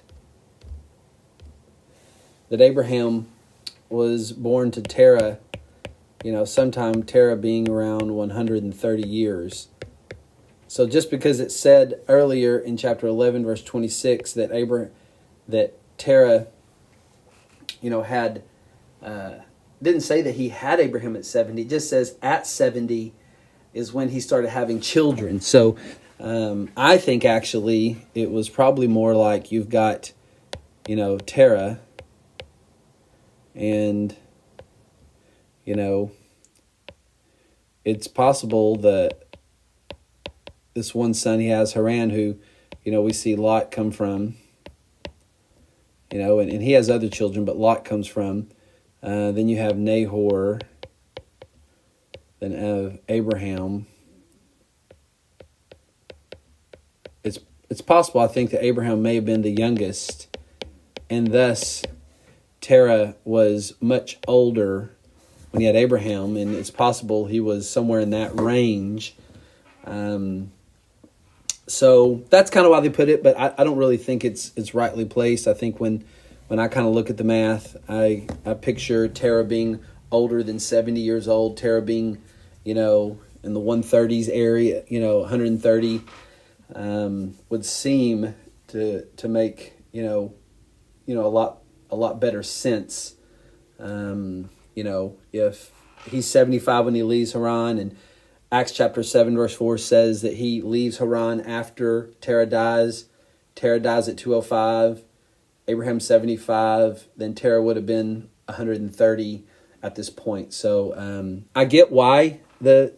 Abraham was born to Terah, sometime Terah being around 130 years. So just because it said earlier in chapter 11, verse 26, that Terah, had, didn't say that he had Abraham at 70. It just says at 70 is when he started having children. So I think actually it was probably more like you've got, Terah, and, it's possible that this one son he has, Haran, who, we see Lot come from, and he has other children, but Lot comes from. Then you have Nahor, then have Abraham. It's possible, I think, that Abraham may have been the youngest, and thus Terah was much older when he had Abraham, and it's possible he was somewhere in that range. So that's kind of why they put it, but I don't really think it's rightly placed. I think when I kind of look at the math, I picture Terah being older than 70 years old, Terah being, in the 130s area, 130, would seem to make, a lot better sense. If he's 75 when he leaves Haran, and Acts chapter 7 verse 4 says that he leaves Haran after Terah dies. Terah dies at 205. Abraham 75. Then Terah would have been 130 at this point. So I get why the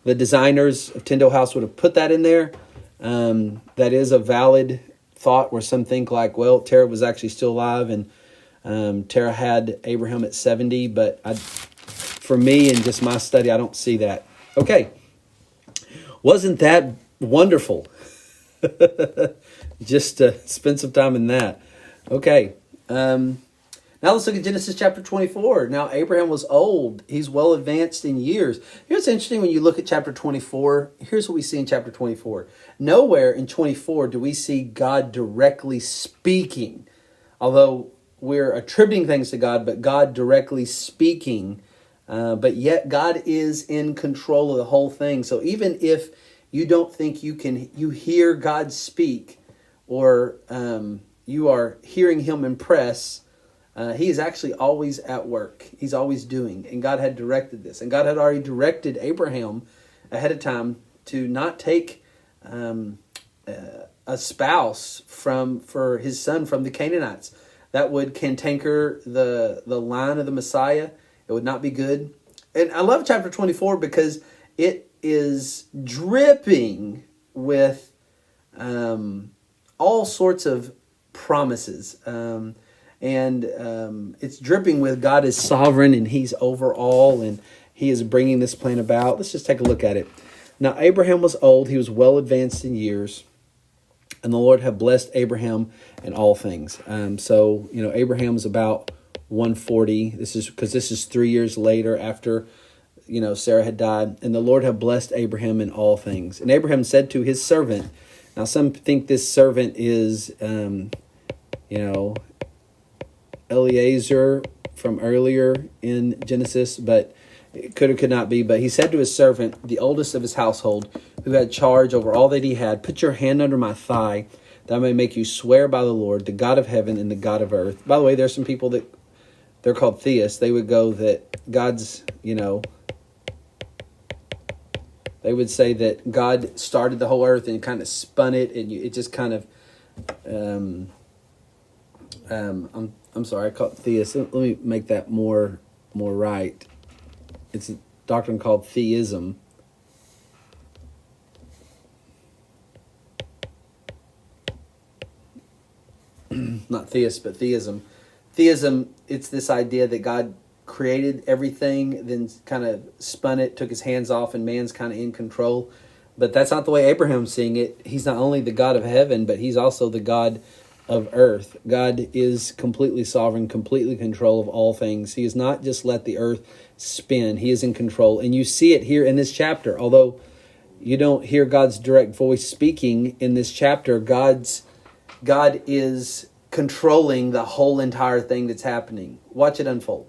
designers of Tyndale House would have put that in there. That is a valid thought, where some think like, well, Terah was actually still alive, and Terah had Abraham at 70. But for me, in just my study, I don't see that. Okay. Wasn't that wonderful? Just to spend some time in that. Okay. Now let's look at Genesis chapter 24. Now Abraham was old. He's well advanced in years. Here's interesting when you look at chapter 24. Here's what we see in chapter 24. Nowhere in 24 do we see God directly speaking. Although we're attributing things to God, but God directly speaking. But yet God is in control of the whole thing. So even if you don't think you hear God speak, or you are hearing him impress, he is actually always at work. He's always doing. And God had directed this. And God had already directed Abraham ahead of time to not take a spouse for his son from the Canaanites. That would cantanker the line of the Messiah. It would not be good. And I love chapter 24 because it is dripping with all sorts of promises. It's dripping with God is sovereign and he's over all and he is bringing this plan about. Let's just take a look at it. Now, Abraham was old. He was well advanced in years. And the Lord had blessed Abraham in all things. Abraham was about 140. This is 3 years later after, Sarah had died. And the Lord had blessed Abraham in all things. And Abraham said to his servant, now some think this servant is, Eliezer from earlier in Genesis, but it could or could not be. But he said to his servant, the oldest of his household, who had charge over all that he had, put your hand under my thigh, that I may make you swear by the Lord, the God of heaven and the God of earth. By the way, there's some people that they're called theists. They would go that God's, they would say that God started the whole earth and kind of spun it, and it just kind of, I'm sorry, I call it theist. Let me make that more right. It's a doctrine called theism. Not theist, but theism. Theism, it's this idea that God created everything, then kind of spun it, took his hands off, and man's kind of in control. But that's not the way Abraham's seeing it. He's not only the God of heaven, but he's also the God of earth. God is completely sovereign, completely in control of all things. He has not just let the earth spin. He is in control. And you see it here in this chapter. Although you don't hear God's direct voice speaking in this chapter, God is controlling the whole entire thing that's happening. Watch it unfold.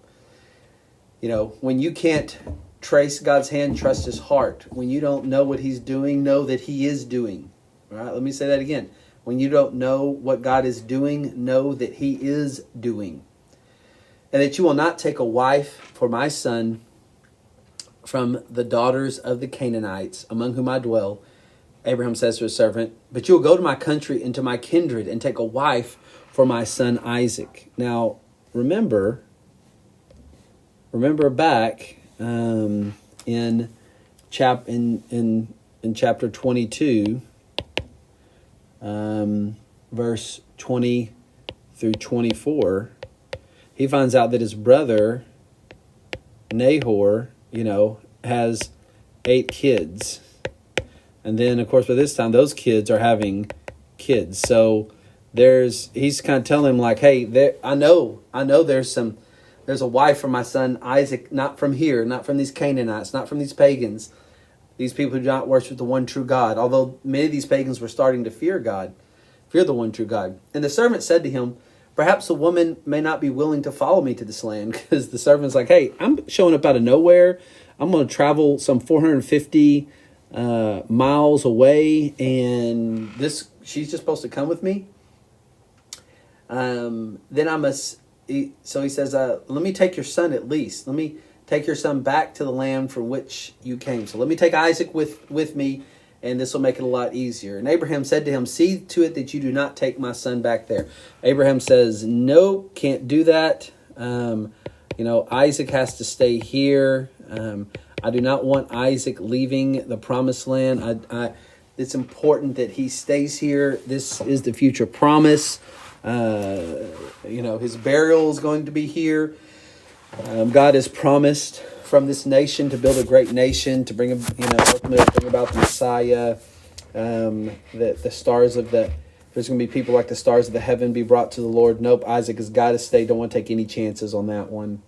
When you can't trace God's hand, trust his heart. When you don't know what he's doing, know that he is doing. All right, let me say that again. When you don't know what God is doing, know that he is doing. And that you will not take a wife for my son from the daughters of the Canaanites, among whom I dwell. Abraham says to his servant, but you will go to my country and to my kindred and take a wife for my son Isaac. Now, remember back in chapter 22, verse 20 through 24, he finds out that his brother Nahor, has 8 kids. And then, of course, by this time, those kids are having kids. So he's kind of telling him like, hey, I know there's a wife for my son Isaac, not from here, not from these Canaanites, not from these pagans, these people who do not worship the one true God. Although many of these pagans were starting to fear the one true God. And the servant said to him, perhaps the woman may not be willing to follow me to this land, because the servant's like, hey, I'm showing up out of nowhere. I'm going to travel some 450 miles away, and she's just supposed to come with me. Then I must. So he says, let me take your son at least. Let me take your son back to the land from which you came. So let me take Isaac with me, and this will make it a lot easier. And Abraham said to him, see to it that you do not take my son back there. Abraham says, no, can't do that. Isaac has to stay here. I do not want Isaac leaving the promised land. It's important that he stays here. This is the future promise. His burial is going to be here. God has promised from this nation to build a great nation, to bring, ultimately bring about the Messiah. That the stars of there's going to be people like the stars of the heaven be brought to the Lord. Nope, Isaac has got to stay. Don't want to take any chances on that one.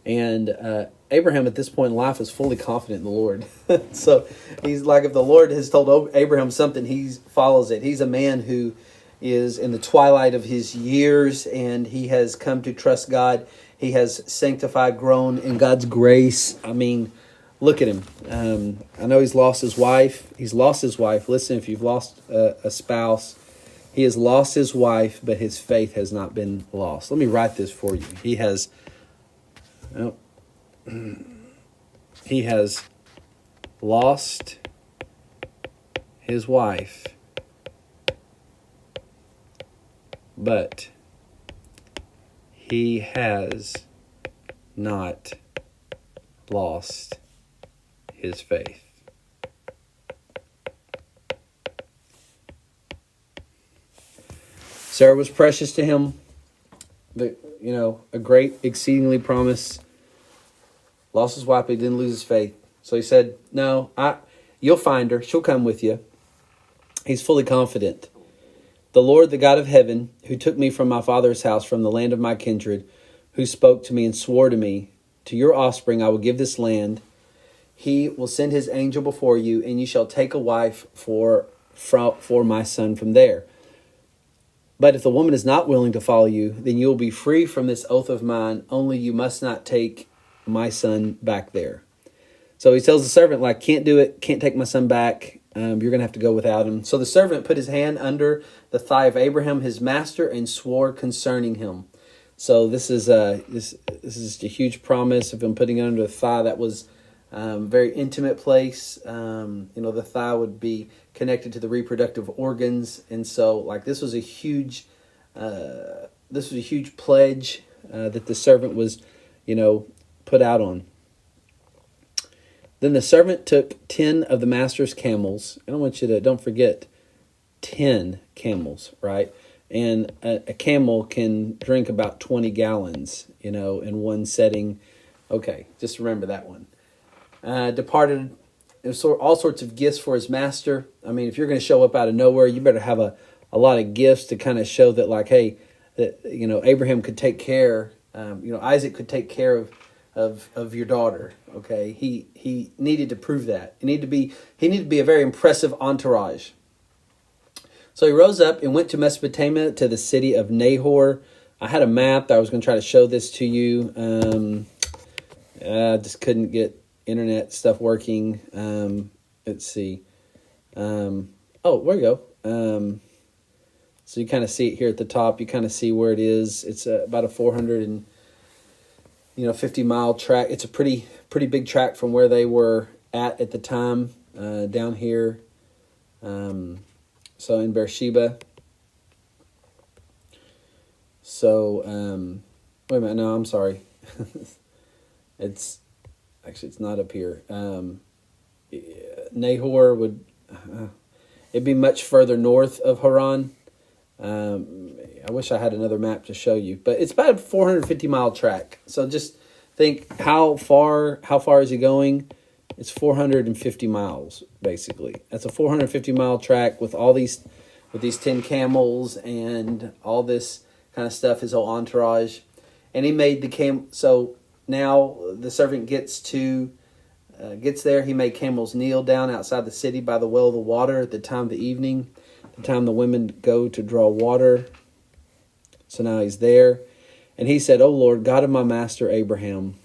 And Abraham at this point in life is fully confident in the Lord. So he's like, if the Lord has told Abraham something, he follows it. He's a man who is in the twilight of his years, and he has come to trust God. He has sanctified, grown in God's grace. I mean, look at him. I know he's lost his wife. Listen, if you've lost a spouse, he has lost his wife, but his faith has not been lost. Let me write this for you. He has lost his wife, but he has not lost his faith. Sarah was precious to him. A great, exceedingly promise. Lost his wife, but he didn't lose his faith. So he said, no, you'll find her. She'll come with you. He's fully confident. The Lord, the God of heaven, who took me from my father's house, from the land of my kindred, who spoke to me and swore to me, to your offspring I will give this land. He will send his angel before you, and you shall take a wife for my son from there. But if the woman is not willing to follow you, then you will be free from this oath of mine. Only you must not take my son back there. So he tells the servant, can't do it, can't take my son back. You're going to have to go without him. So the servant put his hand under the thigh of Abraham, his master, and swore concerning him. So this is just a huge promise of him putting it under the thigh. That was very intimate place. The thigh would be connected to the reproductive organs, and so this was a huge pledge that the servant was, put out on. Then the servant took 10 of the master's camels. I don't forget 10 camels, right? And a camel can drink about 20 gallons, in one setting. Okay, just remember that one. Departed, all sorts of gifts for his master. I mean, if you're going to show up out of nowhere, you better have a lot of gifts to kind of show that, Abraham could take care, Isaac could take care of your daughter. Okay, he needed to prove that. He needed to be a very impressive entourage. So he rose up and went to Mesopotamia, to the city of Nahor. I had a map that I was going to try to show this to you. I just couldn't get internet stuff working. Let's see. Where you go. So you kind of see it here at the top. You kind of see where it is. It's about a 450-mile track. It's a pretty big track from where they were at the time, down here. So in Beersheba. So, wait a minute. No, I'm sorry. It's not up here. Nahor would, it'd be much further north of Haran. I wish I had another map to show you, but it's about a 450-mile track. So just think, how far is he going? It's 450 miles, basically. That's a 450-mile track with these 10 camels and all this kind of stuff, his whole entourage. And he made the so now the servant gets there. He made camels kneel down outside the city by the well of the water at the time of the evening, the time the women go to draw water. So now he's there. And he said, O Lord, God of my master Abraham,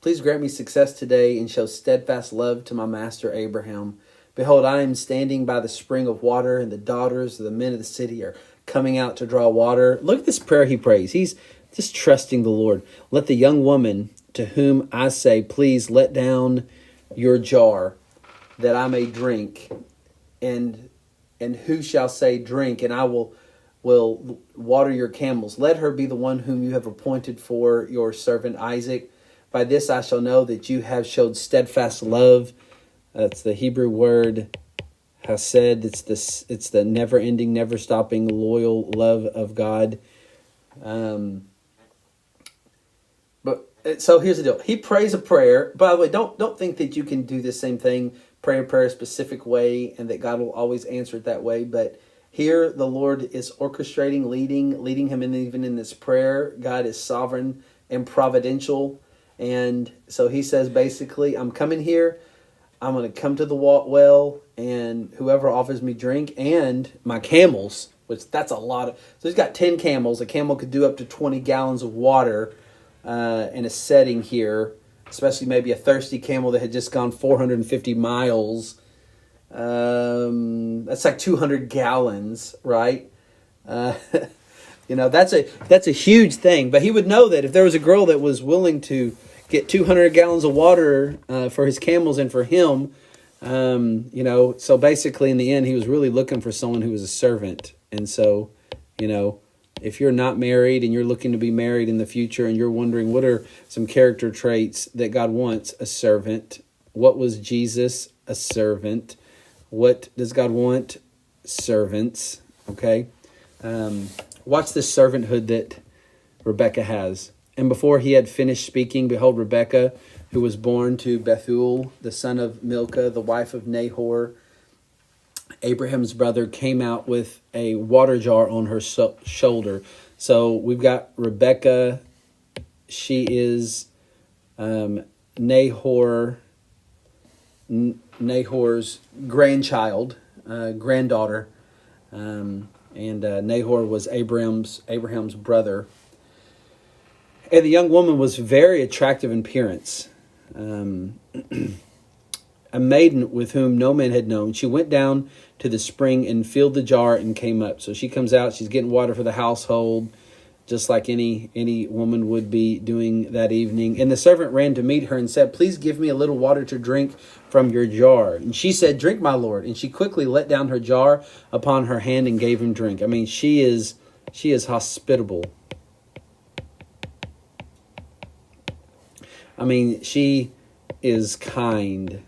please grant me success today and show steadfast love to my master Abraham. Behold, I am standing by the spring of water, and the daughters of the men of the city are coming out to draw water. Look at this prayer he prays. He's just trusting the Lord. Let the young woman to whom I say, please let down your jar that I may drink. And who shall say, drink, and I will water your camels. Let her be the one whom you have appointed for your servant Isaac. By this I shall know that you have showed steadfast love. That's the Hebrew word hesed. It's the never-ending, never-stopping, loyal love of God. So here's the deal. He prays a prayer. By the way, don't think that you can do the same thing, pray a prayer a specific way, and that God will always answer it that way. But here the Lord is orchestrating, leading him even in this prayer. God is sovereign and providential. And so he says, basically, I'm coming here. I'm going to come to the well, and whoever offers me drink and my camels, which that's a lot of. So he's got 10 camels. A camel could do up to 20 gallons of water in a setting here, especially maybe a thirsty camel that had just gone 450 miles. That's like 200 gallons, right? That's a huge thing. But he would know that if there was a girl that was willing to get 200 gallons of water for his camels and for him, so basically in the end, he was really looking for someone who was a servant. And so, if you're not married and you're looking to be married in the future and you're wondering what are some character traits that God wants, a servant. What was Jesus? A servant. What does God want? Servants. Okay. Watch this servanthood that Rebekah has. And before he had finished speaking, behold, Rebekah, who was born to Bethuel, the son of Milcah, the wife of Nahor, Abraham's brother, came out with a water jar on her shoulder. So we've got Rebekah. She is Nahor's grandchild, granddaughter, and Nahor was Abraham's brother. And the young woman was very attractive in appearance, a maiden with whom no man had known. She went down to the spring and filled the jar and came up. So she comes out, she's getting water for the household, just like any woman would be doing that evening. And the servant ran to meet her and said, "Please give me a little water to drink from your jar." And she said, "Drink, my lord." And she quickly let down her jar upon her hand and gave him drink. I mean, she is hospitable. I mean, she is kind.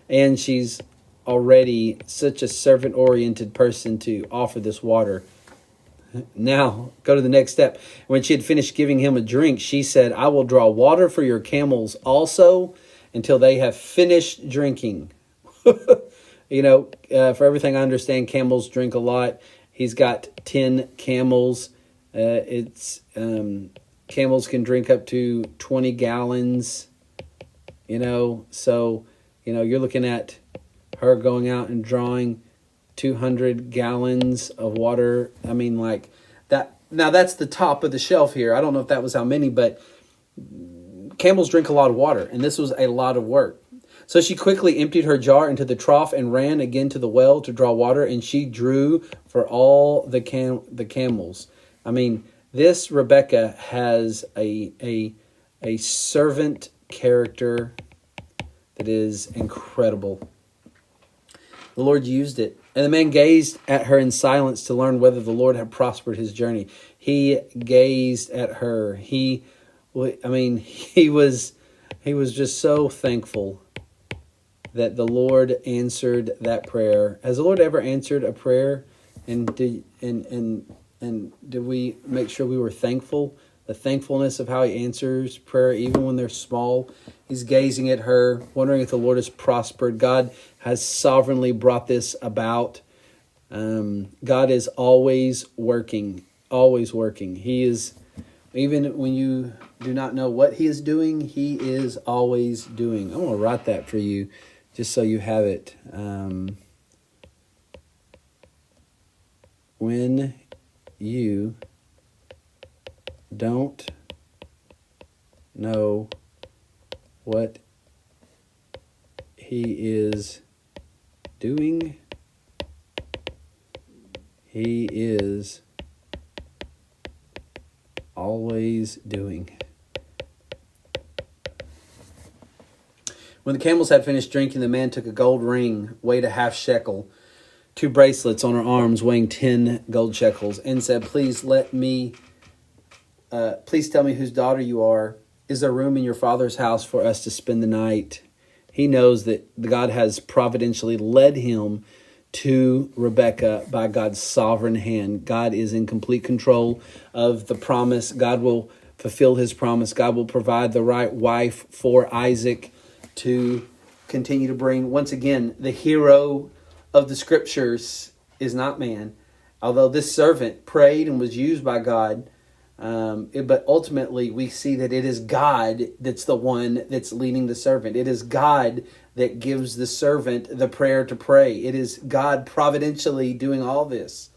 And she's already such a servant-oriented person to offer this water. Now, go to the next step. When she had finished giving him a drink, she said, "I will draw water for your camels also until they have finished drinking." For everything I understand, camels drink a lot. He's got 10 camels. Camels can drink up to 20 gallons. So you're looking at her going out and drawing 200 gallons of water. I mean, like that. Now that's the top of the shelf here. I don't know if that was how many, but camels drink a lot of water, and this was a lot of work. So she quickly emptied her jar into the trough and ran again to the well to draw water, and she drew for all the camels. I mean, this Rebekah has a servant character that is incredible. The Lord used it. And the man gazed at her in silence to learn whether the Lord had prospered his journey. He gazed at her. He was just so thankful that the Lord answered that prayer. Has the Lord ever answered a prayer? And did we make sure we were thankful? The thankfulness of how he answers prayer, even when they're small. He's gazing at her, wondering if the Lord has prospered. God has sovereignly brought this about. God is always working, always working. He is, even when you do not know what he is doing, he is always doing. I'm going to write that for you, just so you have it. When you don't know what he is doing, he is always doing. When the camels had finished drinking, the man took a gold ring, weighed a half shekel, 2 bracelets on her arms weighing 10 gold shekels, and said, Please tell me whose daughter you are. Is there room in your father's house for us to spend the night? He knows that God has providentially led him to Rebekah by God's sovereign hand. God is in complete control of the promise. God will fulfill his promise. God will provide the right wife for Isaac to continue to bring. Once again, the hero of the scriptures is not man. Although this servant prayed and was used by God, but ultimately we see that it is God that's the one that's leading the servant. It is God that gives the servant the prayer to pray. It is God providentially doing all this.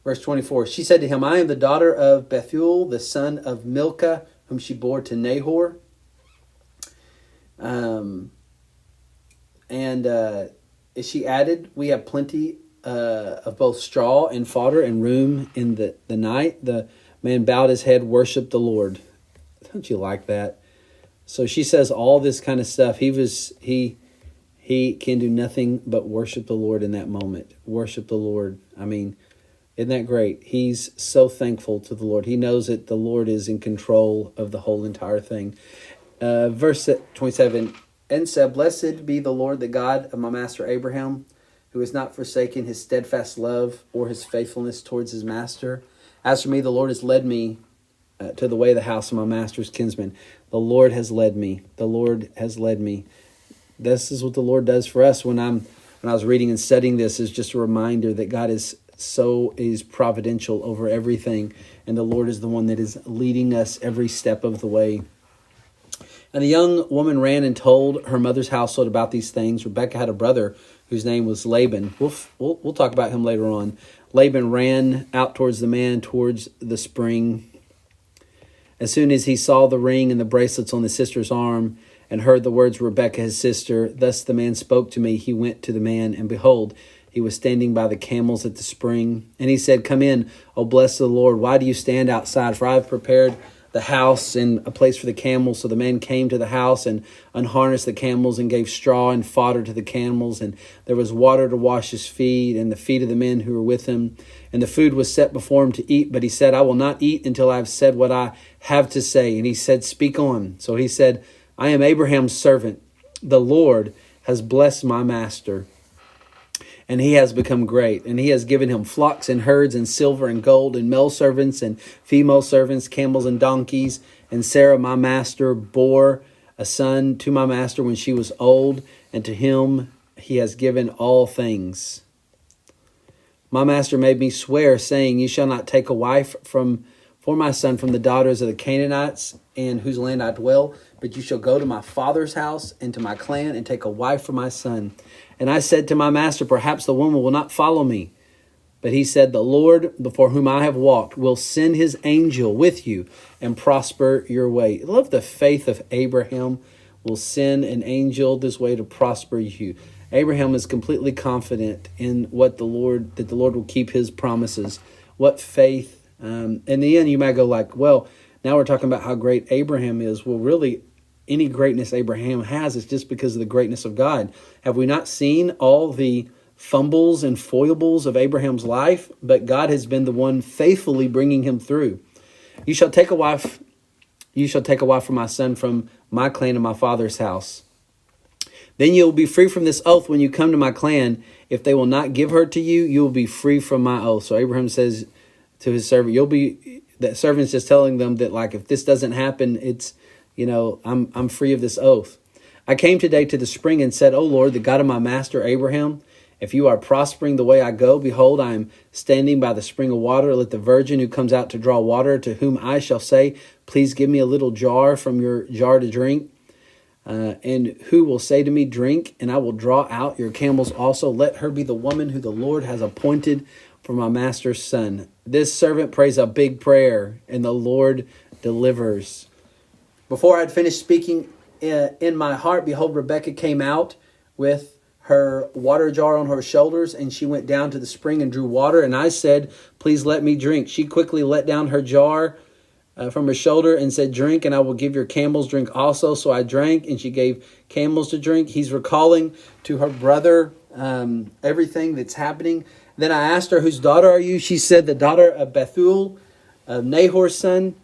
Verse 24, she said to him, I am the daughter of Bethuel, the son of Milcah, whom she bore to Nahor. She added, we have plenty of both straw and fodder and room in the night. The man bowed his head, worshiped the Lord. Don't you like that? So she says all this kind of stuff. He can do nothing but worship the Lord in that moment. Worship the Lord. I mean, isn't that great? He's so thankful to the Lord. He knows that the Lord is in control of the whole entire thing. Verse 27, and said, Blessed be the Lord, the God of my master Abraham, who has not forsaken his steadfast love or his faithfulness towards his master. As for me, the Lord has led me to the way of the house of my master's kinsman. The Lord has led me. The Lord has led me. This is what the Lord does for us. When I was reading and studying this, is just a reminder that God is providential over everything, and the Lord is the one that is leading us every step of the way. And the young woman ran and told her mother's household about these things. Rebekah had a brother whose name was Laban. We'll talk about him later on. Laban ran out towards the man, towards the spring. As soon as he saw the ring and the bracelets on the sister's arm and heard the words, Rebekah, his sister, thus the man spoke to me, he went to the man, and behold, he was standing by the camels at the spring. And he said, come in, O blessed of the Lord. Why do you stand outside? For I have prepared the house and a place for the camels. So the man came to the house and unharnessed the camels and gave straw and fodder to the camels. And there was water to wash his feet and the feet of the men who were with him. And the food was set before him to eat. But he said, I will not eat until I have said what I have to say. And he said, speak on. So he said, I am Abraham's servant. The Lord has blessed my master, and he has become great. And he has given him flocks and herds and silver and gold and male servants and female servants, camels and donkeys. And Sarah, my master, bore a son to my master when she was old, and to him he has given all things. My master made me swear, saying, you shall not take a wife for my son from the daughters of the Canaanites, in whose land I dwell, but you shall go to my father's house and to my clan and take a wife for my son. And I said to my master, perhaps the woman will not follow me. But he said, the Lord before whom I have walked will send his angel with you and prosper your way. I love the faith of Abraham. Will send an angel this way to prosper you. Abraham is completely confident in that the Lord will keep his promises. What faith. In the end, you might go like, well, now we're talking about how great Abraham is. Well, really, any greatness Abraham has is just because of the greatness of God. Have we not seen all the fumbles and foibles of Abraham's life? But God has been the one faithfully bringing him through. You shall take a wife for my son from my clan and my father's house. Then you will be free from this oath when you come to my clan. If they will not give her to you, you will be free from my oath. So Abraham says to his servant, that servant's just telling them that, like, if this doesn't happen, it's, I'm free of this oath. I came today to the spring and said, O Lord, the God of my master Abraham, if you are prospering the way I go, behold, I am standing by the spring of water. Let the virgin who comes out to draw water, to whom I shall say, please give me a little jar from your jar to drink. And who will say to me, drink, and I will draw out your camels also. Let her be the woman who the Lord has appointed for my master's son. This servant prays a big prayer, and the Lord delivers. Before I had finished speaking in my heart, behold, Rebekah came out with her water jar on her shoulders, and she went down to the spring and drew water. And I said, please let me drink. She quickly let down her jar from her shoulder and said, drink, and I will give your camels drink also. So I drank, and she gave camels to drink. He's recalling to her brother everything that's happening. Then I asked her, whose daughter are you? She said, the daughter of Bethuel, of Nahor's son,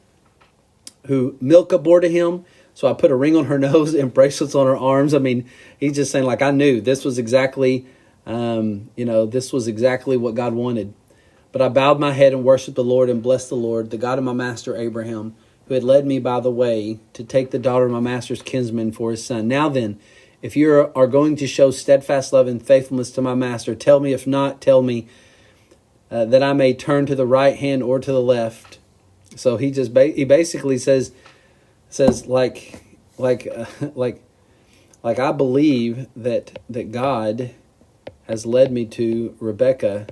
who Milcah bore to him. So I put a ring on her nose and bracelets on her arms. I mean, he's just saying, like, I knew this was exactly, this was exactly what God wanted. But I bowed my head and worshiped the Lord and blessed the Lord, the God of my master Abraham, who had led me by the way to take the daughter of my master's kinsman for his son. Now then, if you are going to show steadfast love and faithfulness to my master, tell me. If not, tell me that I may turn to the right hand or to the left. So he basically says like I believe that God has led me to Rebekah,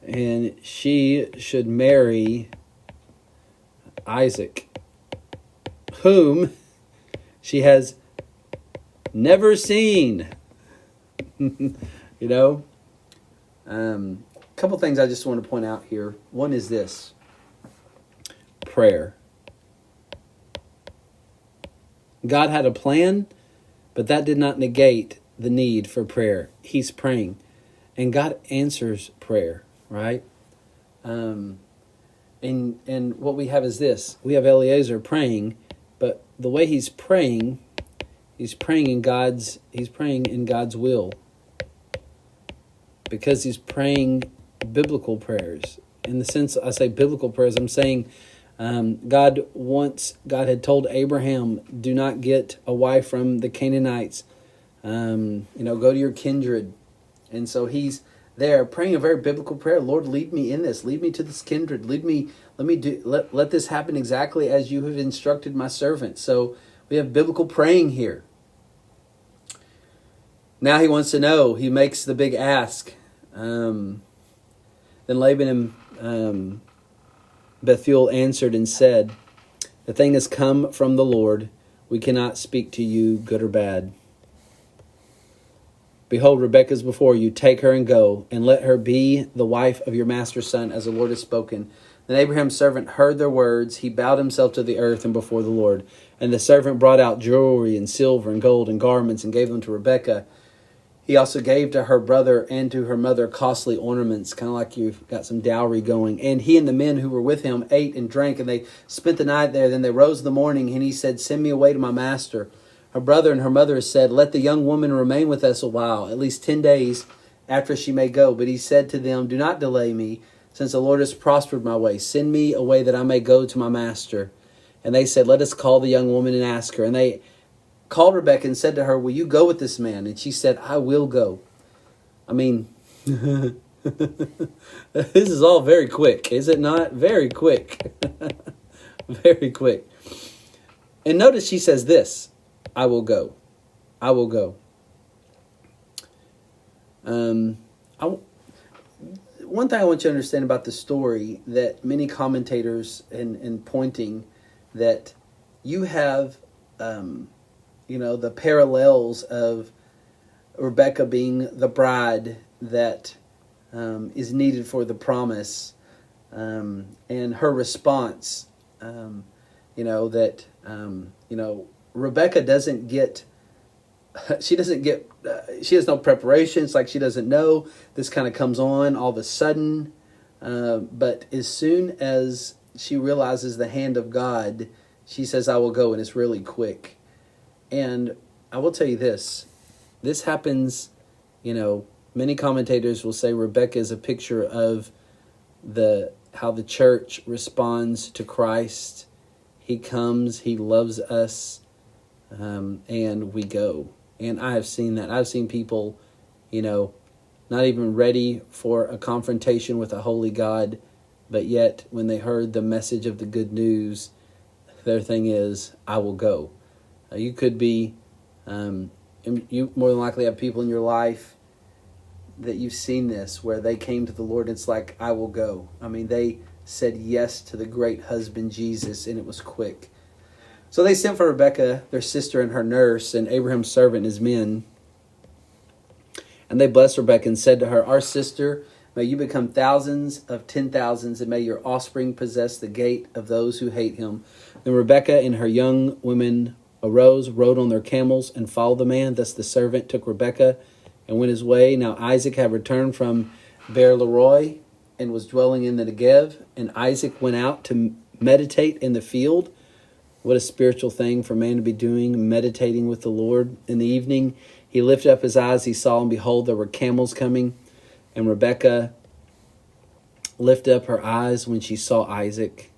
and she should marry Isaac, whom she has never seen. A couple things I just want to point out here. One is this: prayer. God had a plan, but that did not negate the need for prayer. He's praying, and God answers prayer, right? And what we have is this: we have Eliezer praying, but the way he's praying He's praying in God's will, because he's praying biblical prayers. In the sense I say biblical prayers, I'm saying God had told Abraham, do not get a wife from the Canaanites. Go to your kindred. And so he's there praying a very biblical prayer. Lord, lead me in this. Lead me to this kindred. Let this happen exactly as you have instructed my servant. So we have biblical praying here. Now he wants to know. He makes the big ask. Then Laban and Bethuel answered and said, the thing has come from the Lord. We cannot speak to you, good or bad. Behold, Rebekah is before you. Take her and go, and let her be the wife of your master's son, as the Lord has spoken. Then Abraham's servant heard their words. He bowed himself to the earth and before the Lord. And the servant brought out jewelry and silver and gold and garments and gave them to Rebekah. He also gave to her brother and to her mother costly ornaments, kind of like you've got some dowry going. And he and the men who were with him ate and drank, and they spent the night there. Then they rose in the morning, and he said, send me away to my master. Her brother and her mother said, let the young woman remain with us a while, at least 10 days after she may go. But he said to them, do not delay me, since the Lord has prospered my way. Send me away that I may go to my master. And they said, let us call the young woman and ask her. And they called Rebekah and said to her, will you go with this man? And she said, I will go. I mean, this is all very quick, is it not? Very quick. Very quick. And notice she says this, I will go. I will go. One thing I want you to understand about the story, that many commentators in pointing that you have, the parallels of Rebekah being the bride that is needed for the promise, and her response, Rebekah doesn't get, she has no preparation. It's like she doesn't know. This kind of comes on all of a sudden. But as soon as she realizes the hand of God, she says, I will go. And it's really quick. And I will tell you this happens, many commentators will say Rebekah is a picture of how the church responds to Christ. He comes, he loves us, and we go. And I have seen that. I've seen people, not even ready for a confrontation with a holy God, but yet when they heard the message of the good news, their thing is, I will go. You could be, you more than likely have people in your life that you've seen this, where they came to the Lord and it's like, I will go. I mean, they said yes to the great husband Jesus, and it was quick. So they sent for Rebekah, their sister, and her nurse, and Abraham's servant and his men. And they blessed Rebekah and said to her, our sister, may you become thousands of 10,000s, and may your offspring possess the gate of those who hate him. Then Rebekah and her young women arose, rode on their camels, and followed the man. Thus the servant took Rebekah and went his way. Now Isaac had returned from Beer-Lahai and was dwelling in the Negev. And Isaac went out to meditate in the field. What a spiritual thing for man to be doing, meditating with the Lord. In the evening, he lifted up his eyes. He saw, and behold, there were camels coming. And Rebekah lifted up her eyes when she saw Isaac.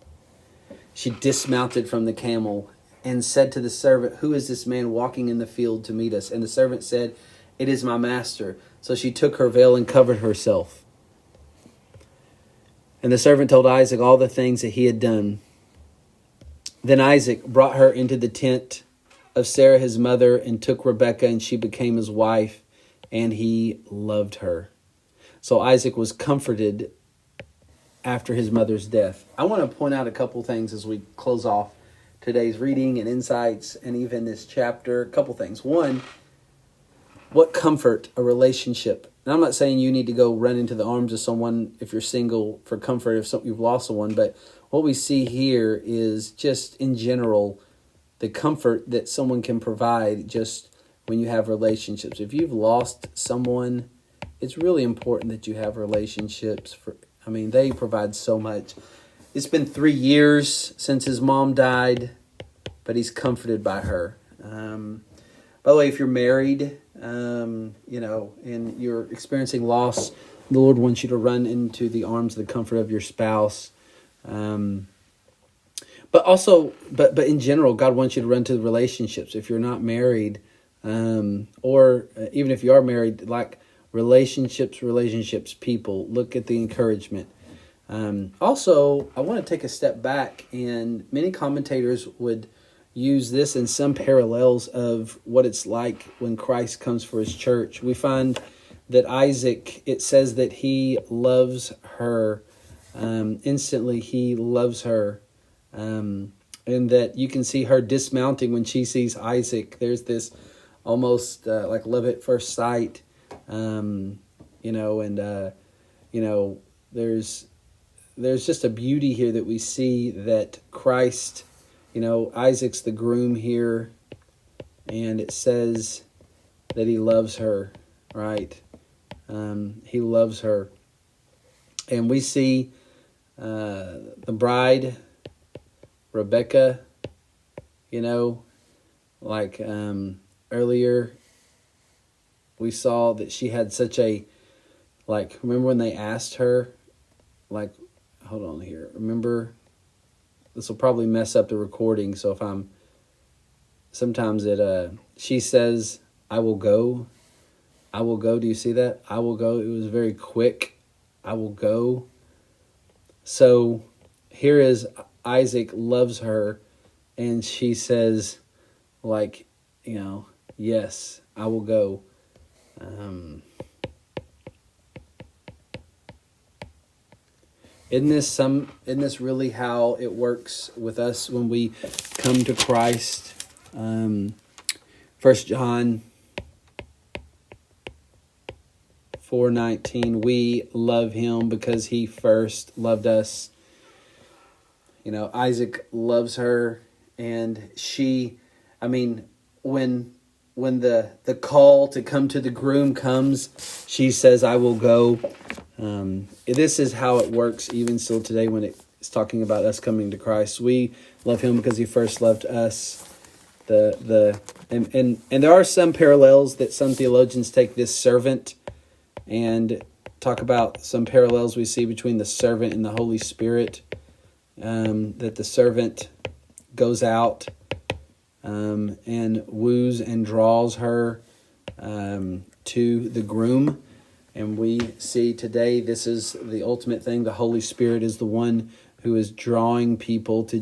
She dismounted from the camel and said to the servant, who is this man walking in the field to meet us? And the servant said, it is my master. So she took her veil and covered herself. And the servant told Isaac all the things that he had done. Then Isaac brought her into the tent of Sarah his mother, and took Rebekah, and she became his wife, and he loved her. So Isaac was comforted after his mother's death. I want to point out a couple things as we close off today's reading and insights, and even this chapter. A couple things. One, what comfort a relationship. And I'm not saying you need to go run into the arms of someone if you're single for comfort if you've lost someone, but what we see here is just in general the comfort that someone can provide just when you have relationships. If you've lost someone, it's really important that you have relationships. They provide so much. It's been 3 years since his mom died, but he's comforted by her. By the way, if you're married, and you're experiencing loss, the Lord wants you to run into the arms of the comfort of your spouse. But in general, God wants you to run to the relationships. If you're not married, or even if you are married, like relationships, people, look at the encouragement. Also, I want to take a step back, and many commentators would use this in some parallels of what it's like when Christ comes for his church. We find that Isaac, it says that he loves her. Instantly, he loves her. And that you can see her dismounting when she sees Isaac. There's this almost like love at first sight, there's just a beauty here that we see that Christ, Isaac's the groom here, and it says that he loves her, right? He loves her. And we see the bride, Rebecca, earlier we saw that she had such a, remember when they asked her, hold on here, remember, this will probably mess up the recording, so sometimes she says, I will go, do you see that? I will go, it was very quick, I will go. So here is Isaac loves her, and she says, yes, I will go. Isn't this really how it works with us when we come to Christ? 1 John 4:19, we love him because he first loved us. Isaac loves her, and when the call to come to the groom comes, she says, I will go. This is how it works even still today when it's talking about us coming to Christ. We love him because he first loved us. And there are some parallels that some theologians take this servant and talk about some parallels we see between the servant and the Holy Spirit. That the servant goes out and woos and draws her to the groom. And we see today this is the ultimate thing. The Holy Spirit is the one who is drawing people to